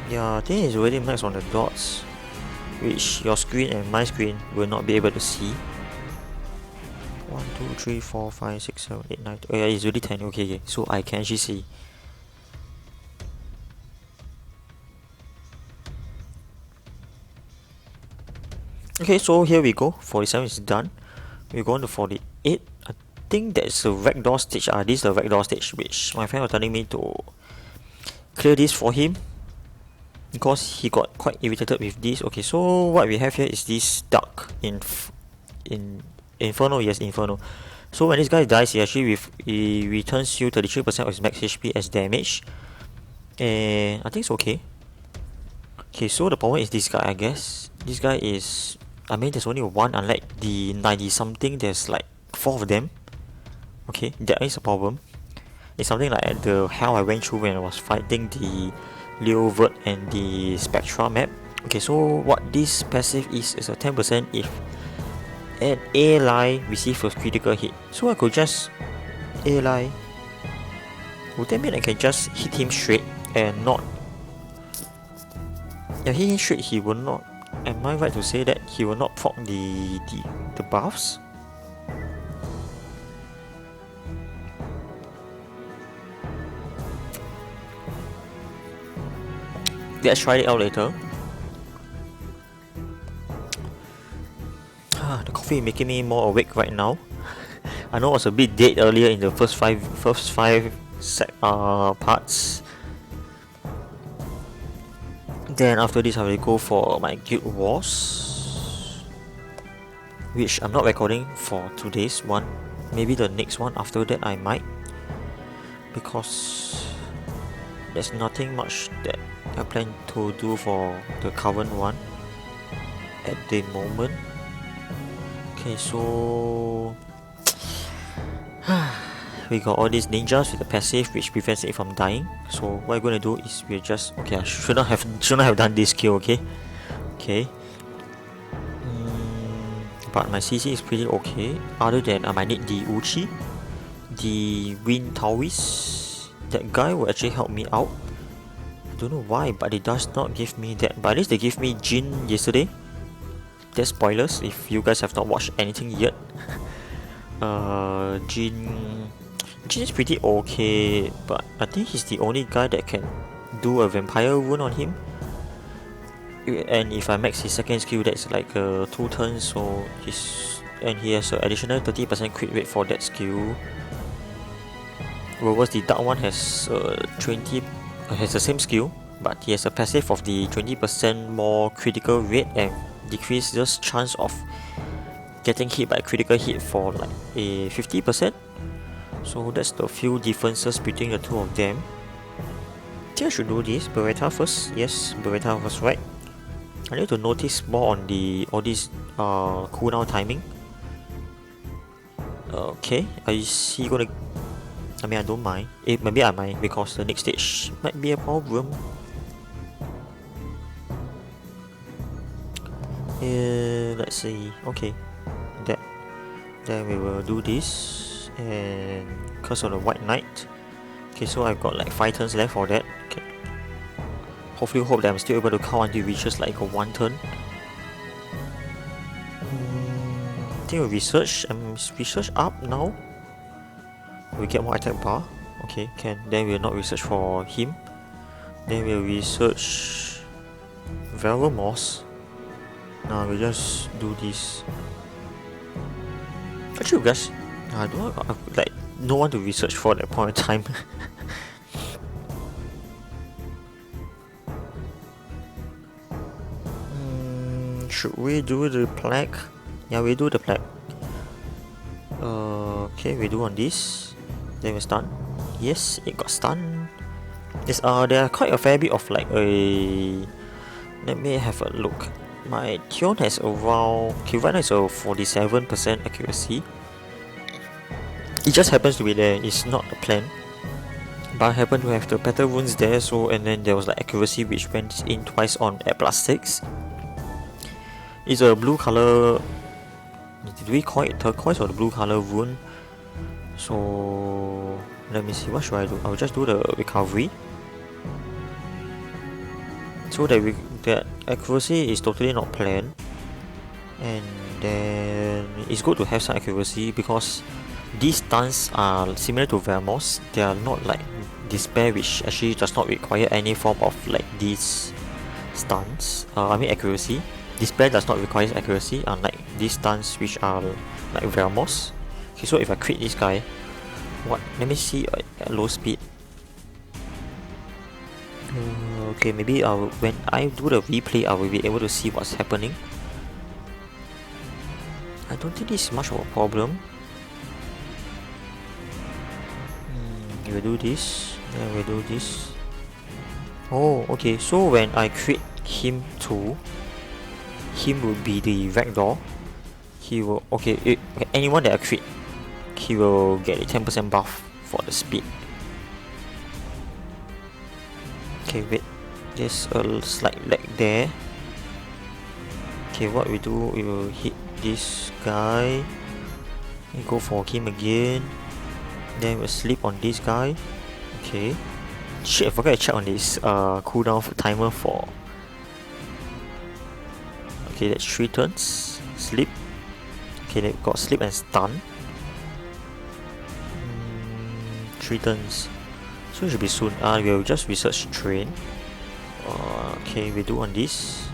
Yeah, I think it's already max on the dots, which your screen and my screen will not be able to see. 1, 2, 3, 4, 5, 6, 7, 8, 9. Oh yeah, it's already 10. Okay, so I can actually see. Okay, so here we go. 47 is done. We're going to 48. I think that's the ragdoll stage. This is the ragdoll stage, which my friend was telling me to clear this for him, because he got quite irritated with this. Okay, so what we have here is this duck in Inferno. Yes, Inferno. So when this guy dies, he returns you 33% of his max HP as damage, and I think it's okay. Okay, so the problem is this guy, I guess. This guy is, I mean, there's only one, unlike the 90 something, there's like 4 of them. Okay, that is a problem. It's something like the hell I went through when I was fighting the Leo Vert and the Spectra map. Okay, so what this passive is a 10% if an ally receives a critical hit. So I could just ally. Would that mean I can just hit him straight and not? Yeah, hit him straight, he will not. Am I right to say that he will not proc the buffs? Let's try it out later. The coffee is making me more awake right now. I know I was a bit dead earlier in the first five parts. Then after this I will go for my Guild Wars, which I'm not recording for today's one. Maybe the next one after that I might, because there's nothing much that I plan to do for the current one at the moment. Okay, so we got all these ninjas with the passive, which prevents it from dying. So what I'm gonna do is we just, okay, I shouldn't have done this kill. Okay, but my CC is pretty okay. Other than I might need the Uchi, the Wind Taoist. That guy will actually help me out. I don't know why, but it does not give me that. But at least they gave me Jin yesterday. There's spoilers if you guys have not watched anything yet. Jin is pretty okay, but I think he's the only guy that can do a vampire wound on him. And if I max his second skill, that's like 2 turns, so he has an additional 30% crit rate for that skill. Whereas the dark one has has the same skill, but he has a passive of the 20% more critical rate and decreases chance of getting hit by a critical hit for like a 50%. So that's the few differences between the two of them. I think I should do this. Beretta first. Yes, Beretta was right. I need to notice more on all this cooldown timing. Okay, is he gonna? I mean, I don't mind. Maybe I might, because the next stage might be a problem. Let's see. Okay, then we will do this, and Curse of the White Knight. Okay, so I've got like 5 turns left for that. Okay. Hopefully, hope that I'm still able to count until it reaches like a 1 turn. I think we'll research. Research up now. We get more attack bar. Okay, can. Then we'll not research for him. Then we'll research Valor-Moss. Now we'll just do this. Actually, guys, I don't like no one to research for at that point in time. Should we do the plaque? Yeah, we do the plaque. Okay, we do on this. Then we stun. Yes, it got stunned. Yes, there are quite a fair bit of like a. Let me have a look. My Tion has around. Okay, right now it's a 47% accuracy. It just happens to be there. It's not a plan. But I happen to have the battle wounds there, so and then there was like accuracy which went in twice on at +6. It's a blue color. Did we call it turquoise or the blue color wound? So let me see, what should I do? I'll just do the recovery. So that accuracy is totally not planned. And then it's good to have some accuracy because these stuns are similar to Vermos. They are not like Despair, which actually does not require any form of like these stuns. Accuracy. Despair does not require accuracy, unlike these stuns which are like Vermos. Okay, so if I crit this guy, what? Let me see at low speed. Okay, maybe when I do the replay, I will be able to see what's happening. I don't think this is much of a problem. We'll do this, then we'll do this. Oh, okay, so when I crit him too, him will be the ragdoll. He will, anyone that I crit, he will get a 10% buff for the speed. Okay, wait, there's a slight lag there. Okay, what we do, we will hit this guy and go for him again. Then we'll sleep on this guy. Okay. Shit, I forgot to check on this cooldown timer for. Okay, that's 3 turns. Sleep. Okay, they've got sleep and stun. 3 turns. So it should be soon. We'll just research train. Okay, we do on this.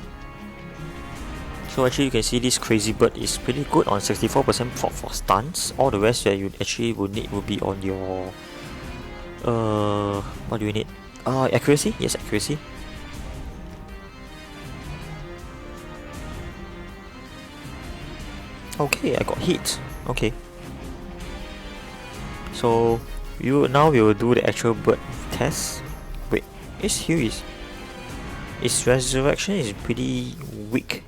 So actually you can see this crazy bird is pretty good on 64% for stuns. All the rest that you actually would need will be on your what do you need? Accuracy? Yes, accuracy. Okay, I got hit. Okay. So now we will do the actual bird test. Wait, its resurrection is pretty weak.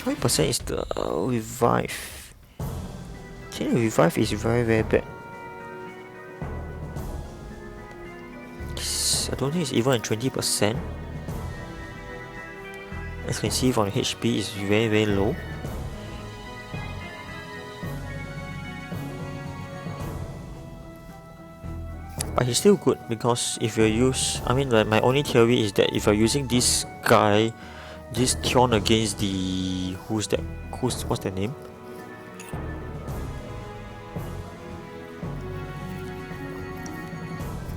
What percent is the revive? I think the revive is very bad. I don't think it's even at 20%. As you can see from the HP, it's very low. But he's still good because if you use, I mean, like, my only theory is that if you're using this guy, this Tion against the what's their name?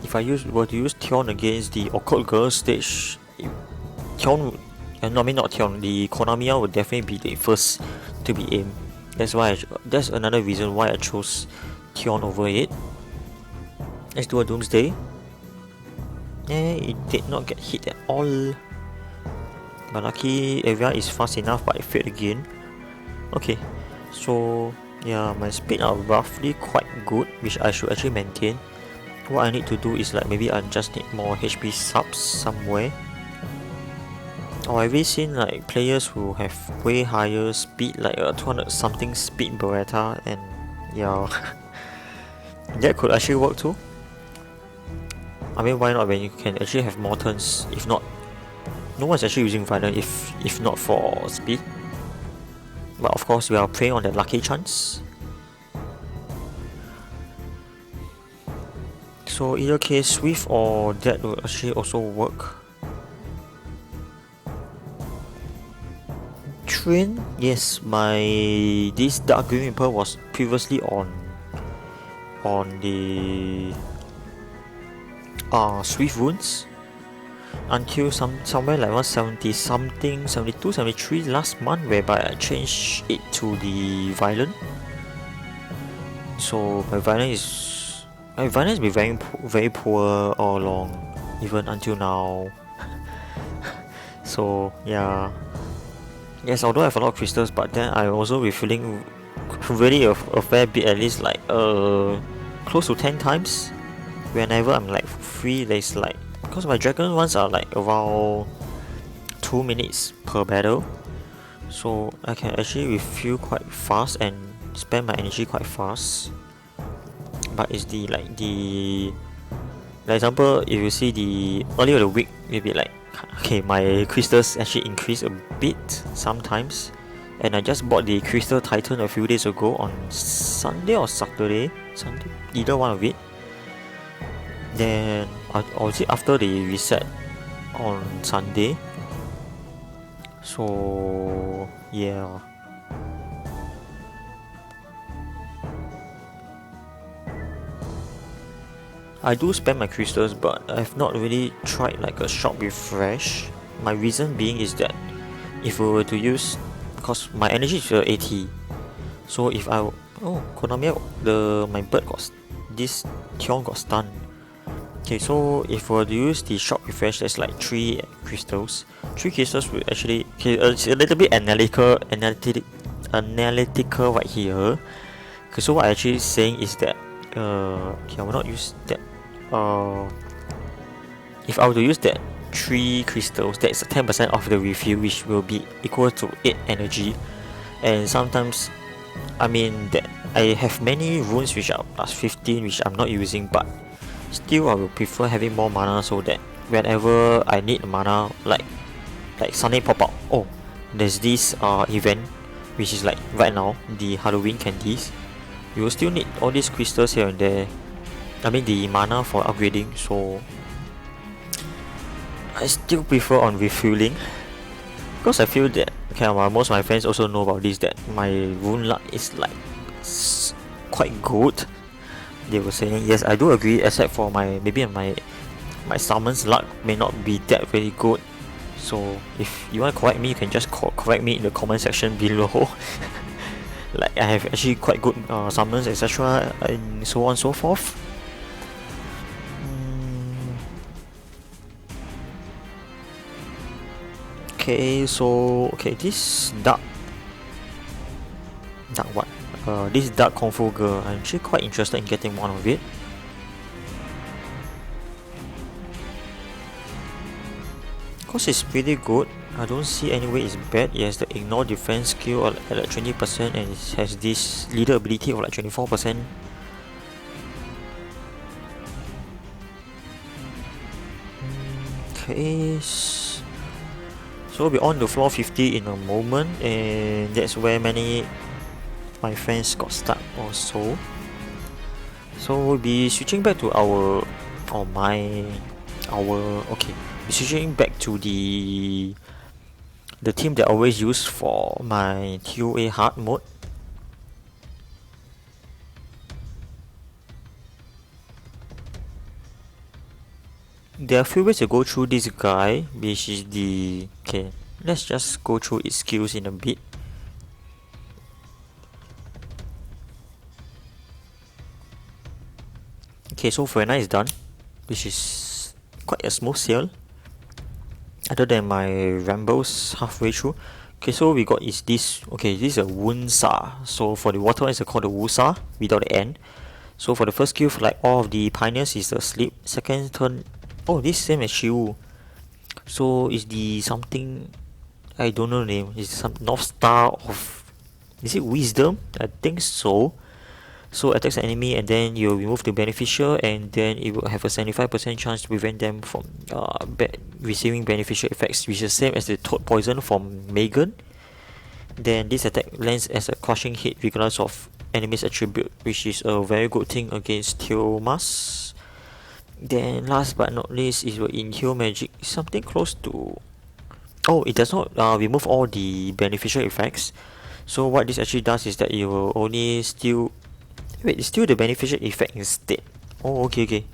If I were to use Tion against the Occult Girl stage, Tion, I mean not Tion, the Konamiya would definitely be the first to be aimed. That's another reason why I chose Tion over it. Let's do a Doomsday. It did not get hit at all. But lucky Evia is fast enough, but it failed again. Okay, so yeah, my speed are roughly quite good, which I should actually maintain. What I need to do is like maybe I just need more HP subs somewhere. Oh, I've really seen like players who have way higher speed, like a 200 something speed Beretta, and yeah, that could actually work too. I mean, why not when you can actually have more turns? If not, no one's actually using Violent if not for speed. But of course, we are preying on that lucky chance. So either case, Swift or that will actually also work. Train, yes, this Dark Green Reaper was previously on the Swift wounds until somewhere like 170 something, 72, 73 last month, whereby I changed it to the Violent. So my Violent has been very poor all along, even until now. So yeah, yes, although I have a lot of crystals, but then I'm also refilling really a fair bit, at least like close to 10 times. Whenever I'm like free, there's like, because my dragon ones are like around 2 minutes per battle, so I can actually refill quite fast and spend my energy quite fast. But it's like example, if you see the earlier the week, maybe like, okay, my crystals actually increase a bit sometimes, and I just bought the Crystal Titan a few days ago on Sunday or Saturday, either one of it. Then I'll see after the reset on Sunday. So yeah. I do spend my crystals, but I've not really tried like a shop refresh. My reason being is that if we were to use, because my energy is 80, so if I Konami, my bird this Tion got stunned. Okay, so if we were to use the shop refresh, there's like 3 crystals. 3 crystals will actually, okay, it's a little bit analytical right here. Okay, so what I'm actually saying is that okay, I will not use that. If I were to use that 3 crystals, that's 10% of the refill, which will be equal to 8 energy. And sometimes, I mean that I have many runes which are plus 15, which I'm not using, but still I will prefer having more mana, so that whenever I need mana, like suddenly pop up, oh, there's this event, which is like right now, the Halloween candies. You will still need all these crystals here and there, I mean the mana for upgrading, so I still prefer on refueling, because I feel that, okay, most of my friends also know about this, that my rune luck is like quite good. They were saying, yes, I do agree, except for my summons luck may not be that very good. So if you want to correct me, you can just correct me in the comment section below. Like I have actually quite good summons, etc., and so on and so forth. Okay, so this dark what? This dark Kung Fu girl, I'm actually quite interested in getting one of it. Because it's pretty good. I don't see any way it's bad. It has the ignore defense skill at like 20%, and it has this leader ability of like 24%. Okay, so we're on to floor 50 in a moment, and that's where many my friends got stuck also. So we'll be switching back to switching back to the team that I always use for my ToA hard mode. There are a few ways to go through this guy, which is the... Okay, let's just go through its skills in a bit. Okay, so Frena is done, which is quite a smooth sail, other than my rambles halfway through. Okay, so we got is this. Okay, this is a Woonsa. So for the water one, it's called the Woonsa without the N. So for the first skill, for like all of the pioneers, is the sleep. Second turn, oh, this same as Shiu. So is the something, I don't know the name. Is some North Star of, is it Wisdom? I think so. So attacks the enemy and then you remove the beneficial, and then it will have a 75% chance to prevent them from receiving beneficial effects, which is the same as the Toad Poison from Megan. Then this attack lands as a crushing hit regardless of enemy's attribute, which is a very good thing against Teomas. Then last but not least is Inhale Magic, something close to... Oh, it does not remove all the beneficial effects. So what this actually does is that it will only steal... Wait, it's still the beneficial effect instead. Oh, okay.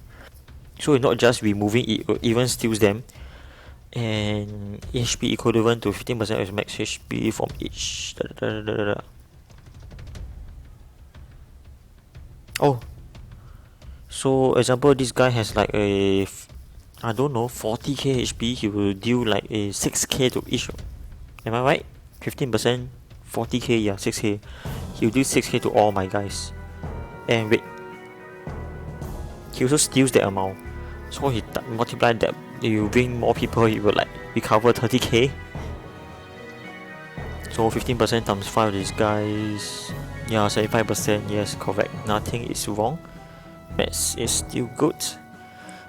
So it's not just removing it, it even steals them. And HP equivalent to 15% of max HP from each. Oh. So example, this guy has like a... I don't know, 40k HP. He will deal like a 6k to each. Am I right? 15%, 40k, yeah, 6k. He will do 6k to all my guys. And wait, he also steals that amount. So he multiply that. If you bring more people, he will like recover 30k. So 15% times 5 of these guys. Yeah, 75%. Yes, correct. Nothing is wrong. Maths is still good.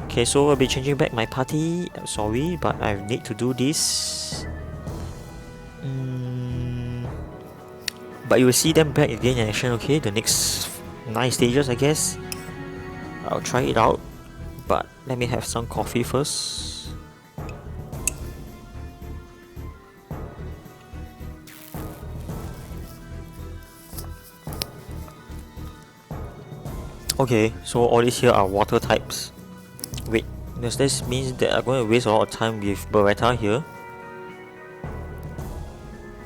Okay, so I'll be changing back my party. I'm sorry, but I need to do this. But you will see them back again in action. Okay, the next 9 stages, I guess. I'll try it out, but let me have some coffee first. Okay, so all these here are water types. Wait, does this mean that I'm going to waste a lot of time with Beretta here?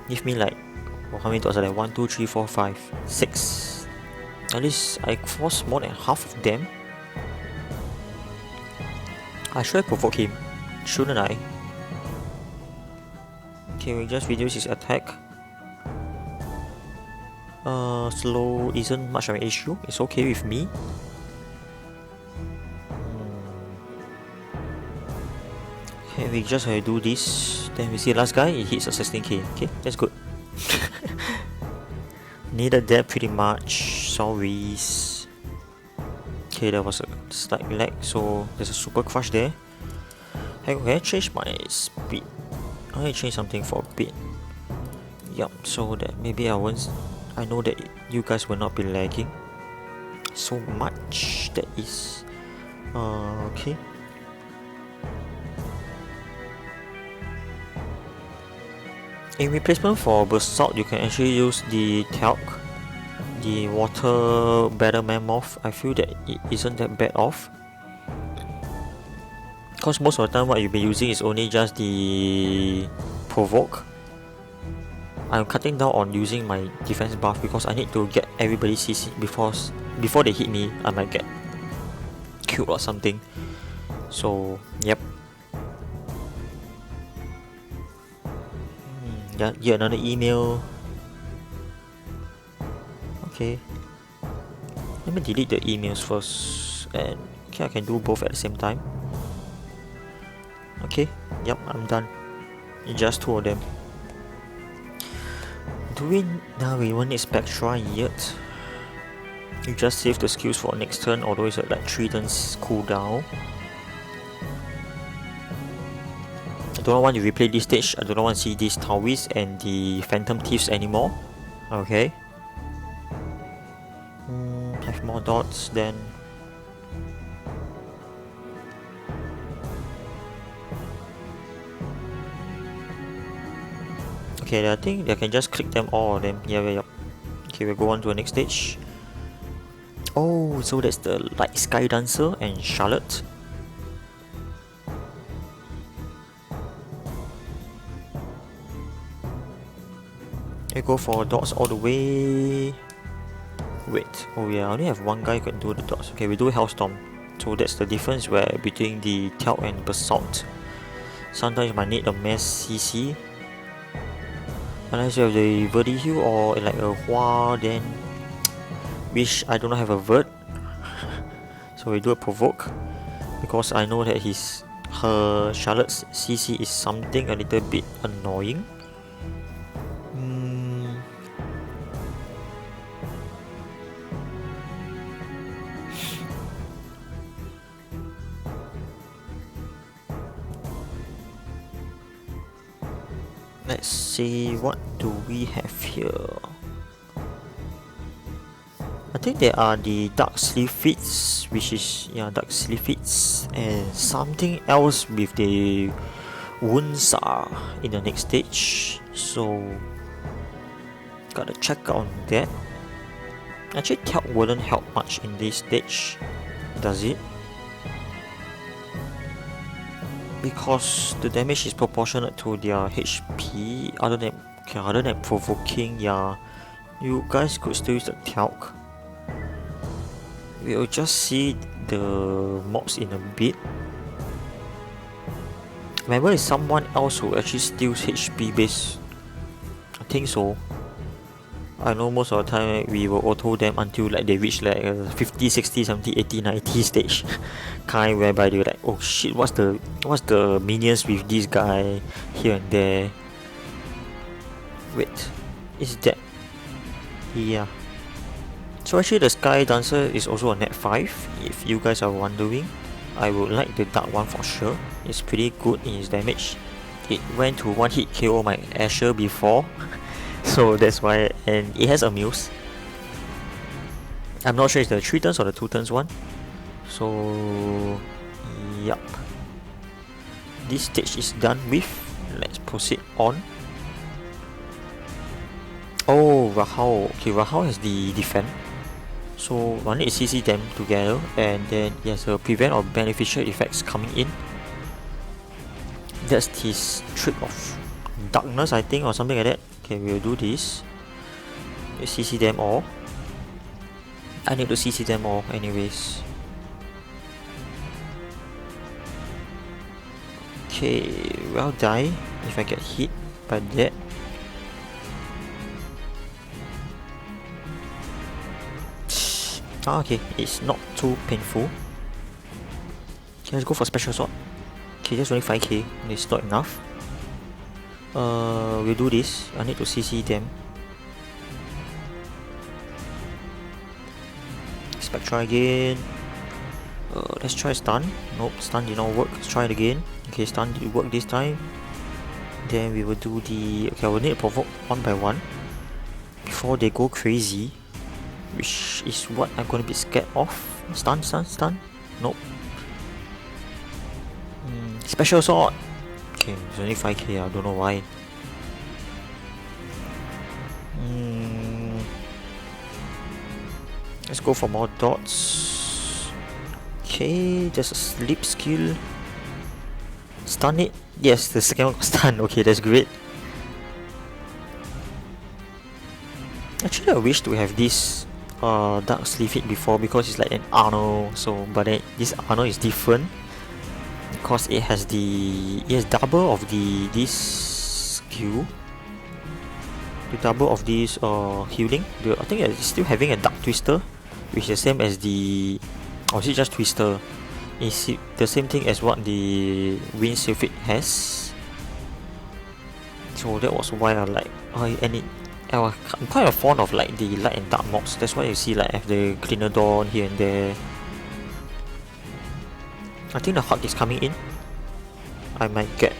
Give me like, how many dots are there? 1, 2, 3, 4, 5, 6. At least I forced more than half of them. I should provoke him, shouldn't I? Okay, we just reduce his attack. Slow isn't much of an issue. It's okay with me. Okay, we just have to do this. Then we see the last guy. He hits a 16k. Okay, that's good. Needed that pretty much. Sorry. Okay, there was a slight lag, so there's a super crush there. Hey, can I change my speed? I need to change something for a bit. Yup, so that maybe I know that you guys will not be lagging so much. That is okay. In replacement for Basalt, you can actually use the Talc, the Water Battle Mammoth. I feel that it isn't that bad off, because most of the time what you'll be using is only just the Provoke. I'm cutting down on using my defense buff because I need to get everybody CC before they hit me. I might get killed or something. So yep. Yet another email. Okay, let me delete the emails first, and okay, I can do both at the same time. Okay, yep, I'm done. Just 2 of them. Now we won't need Spectra yet. You just save the skills for next turn, although it's like 3 turns cooldown. do not want to replay this stage. I do not want to see these Taoists and the Phantom Thieves anymore. Okay. Have more dots then. Okay, I think I can just click them all of them. Yeah. Okay, we'll go on to the next stage. Oh, so that's the Light Sky Dancer and Charlotte. I go for dots all the way. Wait, oh yeah, I only have one guy who can do the dots. Okay, we do Hellstorm. So that's the difference where between the Teon and Basalt. Sometimes you might need a mass CC. Unless you have the Verdi Heal or like a Hua, then which I do not have a Vert. So we do a Provoke. Because I know that her Charlotte's CC is something a little bit annoying. Let's see, what do we have here? I think there are the Dark Sleeve Feats, which is Dark Sleeve Feats, and something else with the Woonsa in the next stage. So gotta check on that. Actually, Teon wouldn't help much in this stage, does it? Because the damage is proportionate to their HP. Other than provoking, you guys could still use the Talc. We'll just see the mobs in a bit. Remember, it's someone else who actually steals HP base. I think so. I know most of the time we will auto them until like they reach like 50, 60, 70, 80, 90 stage kind, whereby they're like, oh shit, what's the minions with this guy here and there. Wait, is that? Yeah. So actually the Sky Dancer is also a net 5, if you guys are wondering. I would like the dark one for sure. It's pretty good in its damage. It went to one hit KO my Asher before. So that's why, and it has a Muse. I'm not sure it's the 3 turns or the 2 turns one. So, yup. This stage is done with. Let's proceed on. Oh, Rahul. Okay, Rahul has the defend. So, I need to CC them together, and then he has a prevent or beneficial effects coming in. That's his trick of darkness, I think, or something like that. Okay, we'll do this. Let's CC them all. I need to CC them all anyways. Okay, well die if I get hit by that. Okay, it's not too painful. Okay, let's go for special sword. Okay, that's only 5k, it's not enough. We'll do this. I need to CC them. Spectra again. Let's try stun. Nope, stun did not work. Let's try it again. Okay, stun did work this time. Then we will do the... Okay, I will need to provoke one by one before they go crazy, which is what I'm going to be scared of. Stun. Nope. Special sword. Okay, it's only 5k, I don't know why. Let's go for more dots. Okay, there's a sleep skill. Stun it? Yes, the second one got stun. Okay, that's great. Actually, I wish to have this dark sleeve hit before, because it's like an Arno. So, but then this Arno is different. Because it has double of this skill, the double of this healing. I think it's still having a Dark Twister, which is the same as the, or is it just Twister? Is it the same thing as what the Wind Sylphid has? So that was why I like. I'm quite fond of like the light and dark mobs. That's why you see like I have the Cleaner Dawn here and there. I think the Hug is coming in. I might get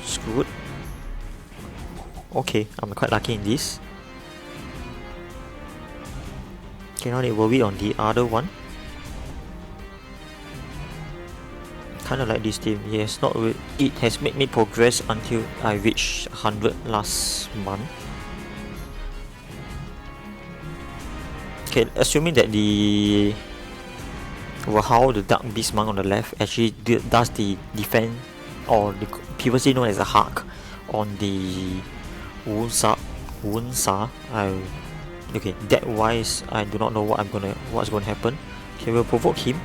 screwed. Okay, I'm quite lucky in this. Okay, now they worry on the other one. Kinda like this team. Yes, not it has made me progress until I reached 100 last month. Okay, assuming that the how the Dark Beast monk on the left actually does the defense, or the previously known as a Hark, on the Woonsa. Okay, that wise I do not know what's gonna happen. Okay, we'll provoke him.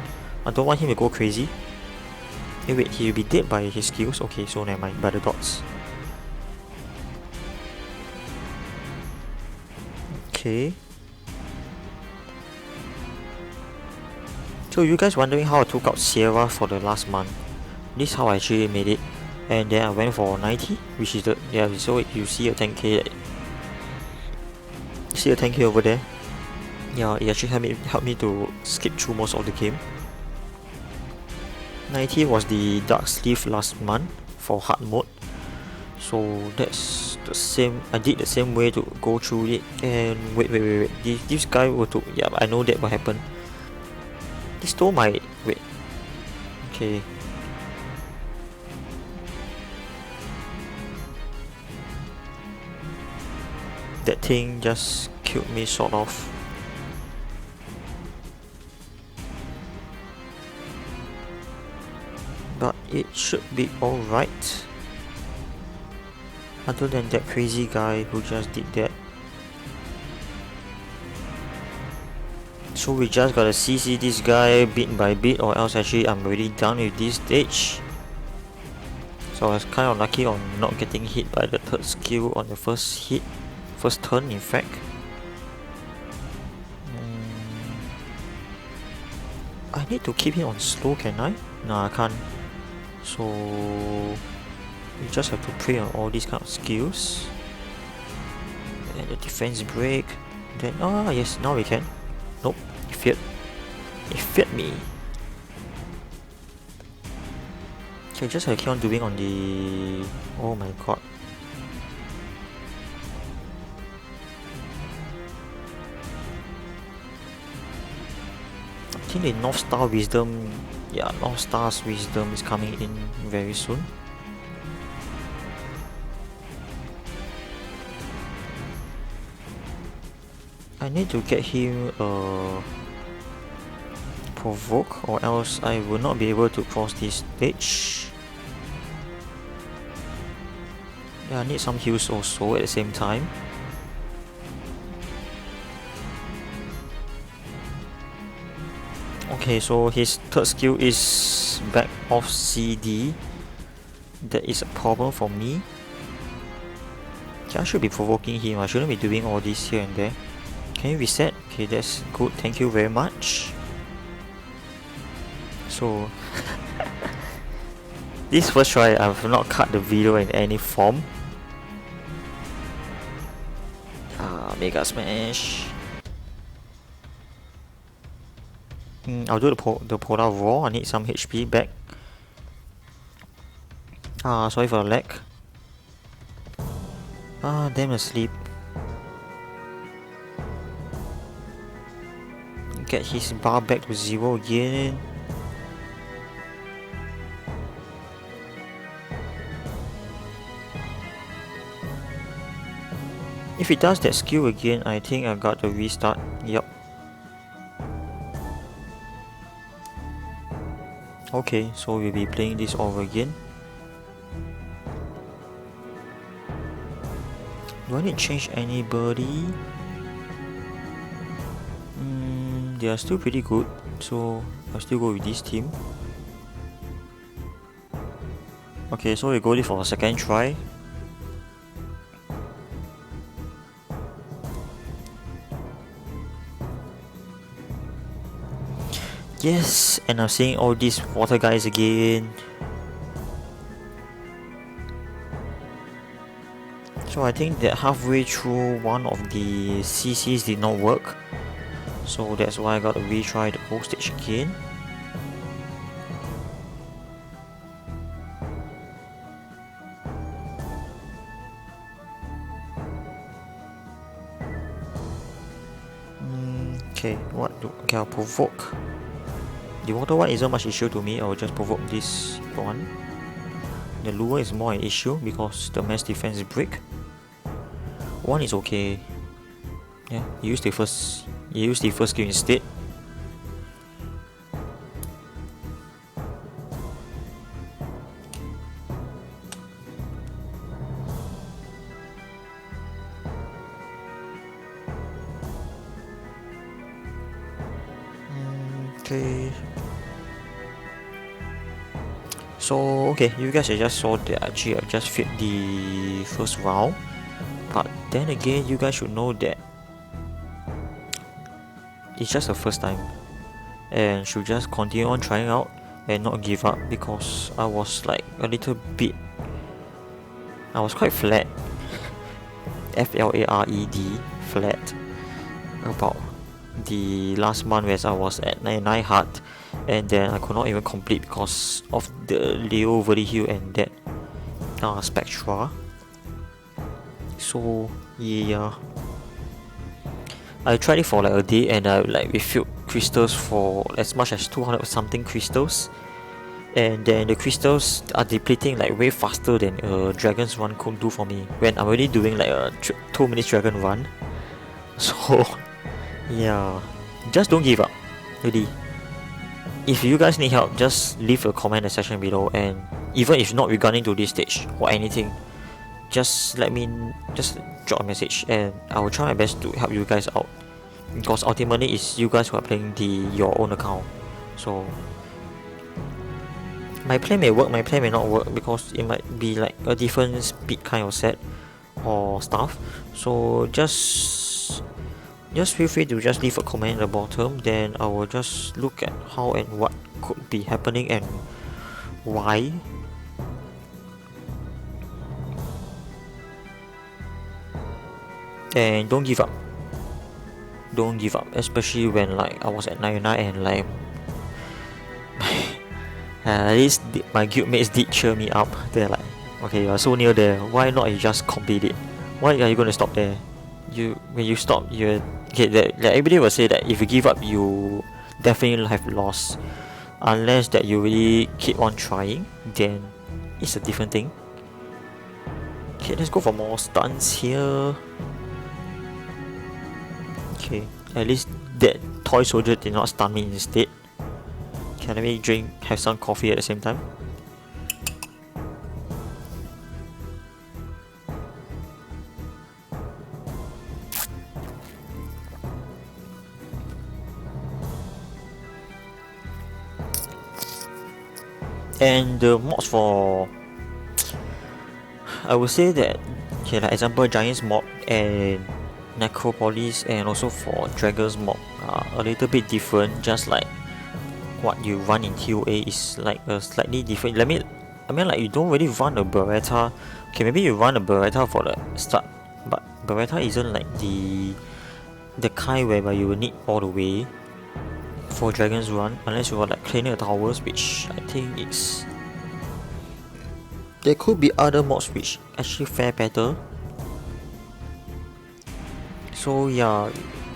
I don't want him to go crazy. Hey, wait, he'll be dead by his skills. Okay, so never mind, by the dots. Okay. So you guys wondering how I took out Sierra for the last month. This is how I actually made it. And then I went for 90, which is the, yeah, so you see a 10k. See a 10k over there? Yeah, it actually helped me to skip through most of the game. 90 was the Dark Sleeve last month for hard mode. So that's the same, I did the same way to go through it. And wait, this guy will to, yeah, I know that will happen. He stole my, wait, okay. That thing just killed me sort of. But it should be alright. Other than that crazy guy who just did that. So we just gotta CC this guy bit by bit, or else actually I'm already done with this stage. So I was kind of lucky on not getting hit by the third skill on the first turn in fact. I need to keep him on slow, can I? No, I can't. So we just have to pray on all these kind of skills. And the defense break. Then yes, now we can. Nope, it feared. It feared me. Okay, just have to keep on doing on the, oh my god. I think the North Star Wisdom, yeah, North Star's Wisdom is coming in very soon. I need to get him provoke, or else I will not be able to cross this stage. Yeah, I need some heals also at the same time. Okay, so his third skill is back off CD. That is a problem for me. Okay, I should be provoking him. I shouldn't be doing all this here and there. Can you reset? Okay, that's good. Thank you very much. So this first try, I've not cut the video in any form. Mega Smash. I'll do the Polar Raw. I need some HP back. Sorry for the lag. Damn, asleep. Get his bar back to 0 again. If he does that skill again, I think I got the restart. Yup. Okay, so we'll be playing this over again. Do I need to change anybody? They are still pretty good, so I'll still go with this team. Okay, so we go for a second try. Yes, and I'm seeing all these water guys again. So I think that halfway through one of the CCs did not work. So that's why I got to retry the whole stage again. Okay, I'll provoke. The water one isn't much issue to me. I'll just provoke this one. The lure is more an issue because the mass defense break. One is okay. Yeah, use the first skill instead. Okay. So okay, you guys just saw that actually I just fit the first round. But then again, you guys should know that it's just the first time and should just continue on trying out and not give up, because I was like a little bit, I was quite flat, F-L-A-R-E-D, flat, about the last month where I was at 99 heart, and then I could not even complete because of the Leo Vertigo and that Spectra. So yeah, I tried it for like a day and I like refilled crystals for as much as 200 something crystals, and then the crystals are depleting like way faster than a dragon's run could do for me when I'm already doing like a 2 minutes dragon run. So yeah, just don't give up, really. If you guys need help, just leave a comment in the section below, and even if not regarding to this stage or anything, just drop a message and I will try my best to help you guys out, because ultimately it's you guys who are playing your own account. So my plan may work, my plan may not work, because it might be like a different speed kind of set or stuff. So just feel free to just leave a comment at the bottom, then I will just look at how and what could be happening and why. And don't give up, especially when like I was at 99 and like at least my guildmates did cheer me up. They're like, okay, you're so near there, why not you just complete it? Why are you going to stop there? When you stop, everybody will say that if you give up, you definitely have lost. Unless that you really keep on trying, then it's a different thing. Okay, let's go for more stunts here. Okay, at least that toy soldier did not stun me instead. Okay, let me have some coffee at the same time. And the mods for, I would say that, okay, like example, Giants mob and Necropolis and also for Dragons mob are a little bit different, just like what you run in ToA is like a slightly different. I mean like you don't really run a Beretta. Okay, maybe you run a Beretta for the start, but Beretta isn't like the kind whereby you will need all the way for Dragon's run, unless you are like cleaning the towers, which I think it's, there could be other mods which actually fare better. So yeah,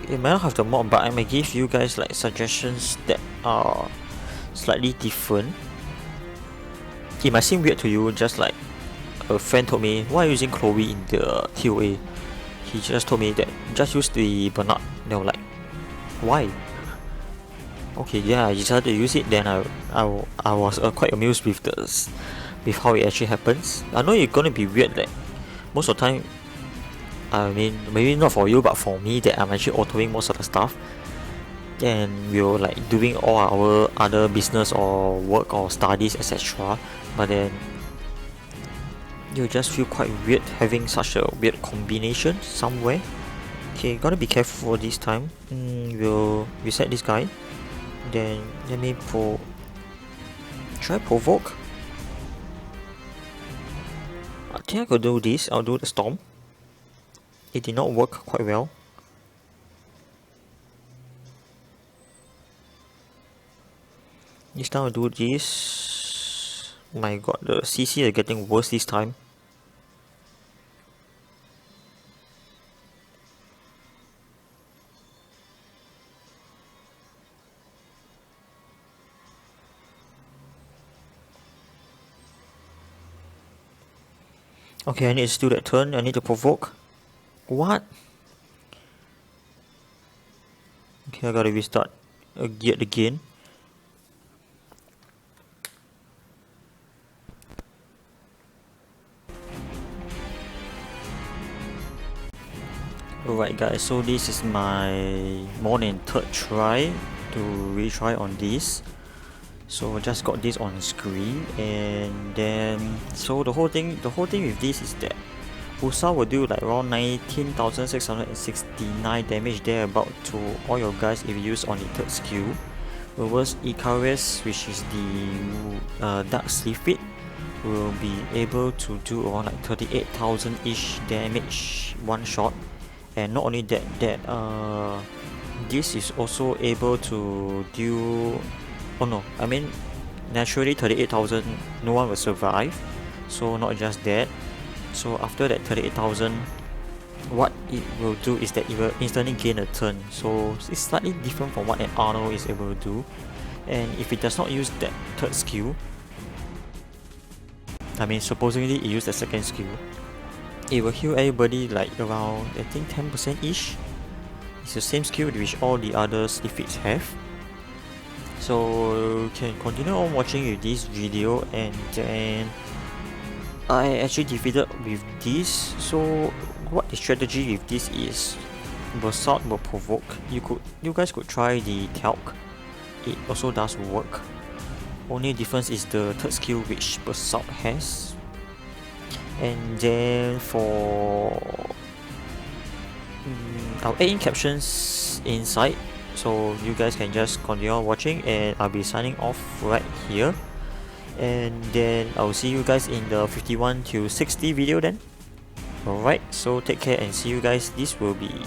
it might not have the mod, but I may give you guys like suggestions that are slightly different. It might seem weird to you, just like a friend told me, why are you using Chloe in the ToA? He just told me that just use the Bernard. They were like, why? Okay, yeah, I decided to use it. Then I was quite amused with how it actually happens. I know it's gonna be weird that most of the time, I mean, maybe not for you, but for me, that I'm actually autoing most of the stuff, and we're like doing all our other business or work or studies, etc. But then you just feel quite weird having such a weird combination somewhere. Okay, gotta be careful this time. We'll reset this guy. Then let me try provoke. I think I could do this. I'll do the storm. It did not work quite well. This time I'll do this. My god, the CC is getting worse this time. Okay, I need to steal that turn. I need to provoke. What? Okay, I gotta restart yet again. Alright guys, so this is my more than third try to retry on this. So just got this on screen, and then so the whole thing with this is that Woonsa will do like around 19,669 damage there about to all your guys if you use on the third skill. Whereas Icarus, which is the Dark Sleafit, will be able to do around like 38,000-ish damage one shot. And not only that, this is also able to do, oh no, I mean naturally 38,000 no one will survive, so not just that. So after that 38,000, what it will do is that it will instantly gain a turn, so it's slightly different from what an Arno is able to do. And if it does not use that third skill, I mean supposedly it used the second skill, it will heal everybody like around I think 10%-ish. It's the same skill which all the other Sleafits have. So you can continue on watching with this video, and then I actually defeated with this. So what the strategy with this is, Basalt will provoke. You guys could try the Talc. It also does work. Only difference is the third skill which Basalt has. And then for I'll add in captions inside, so you guys can just continue watching, and I'll be signing off right here. And then I'll see you guys in the 51 to 60 video then. Alright, so take care and see you guys. This will be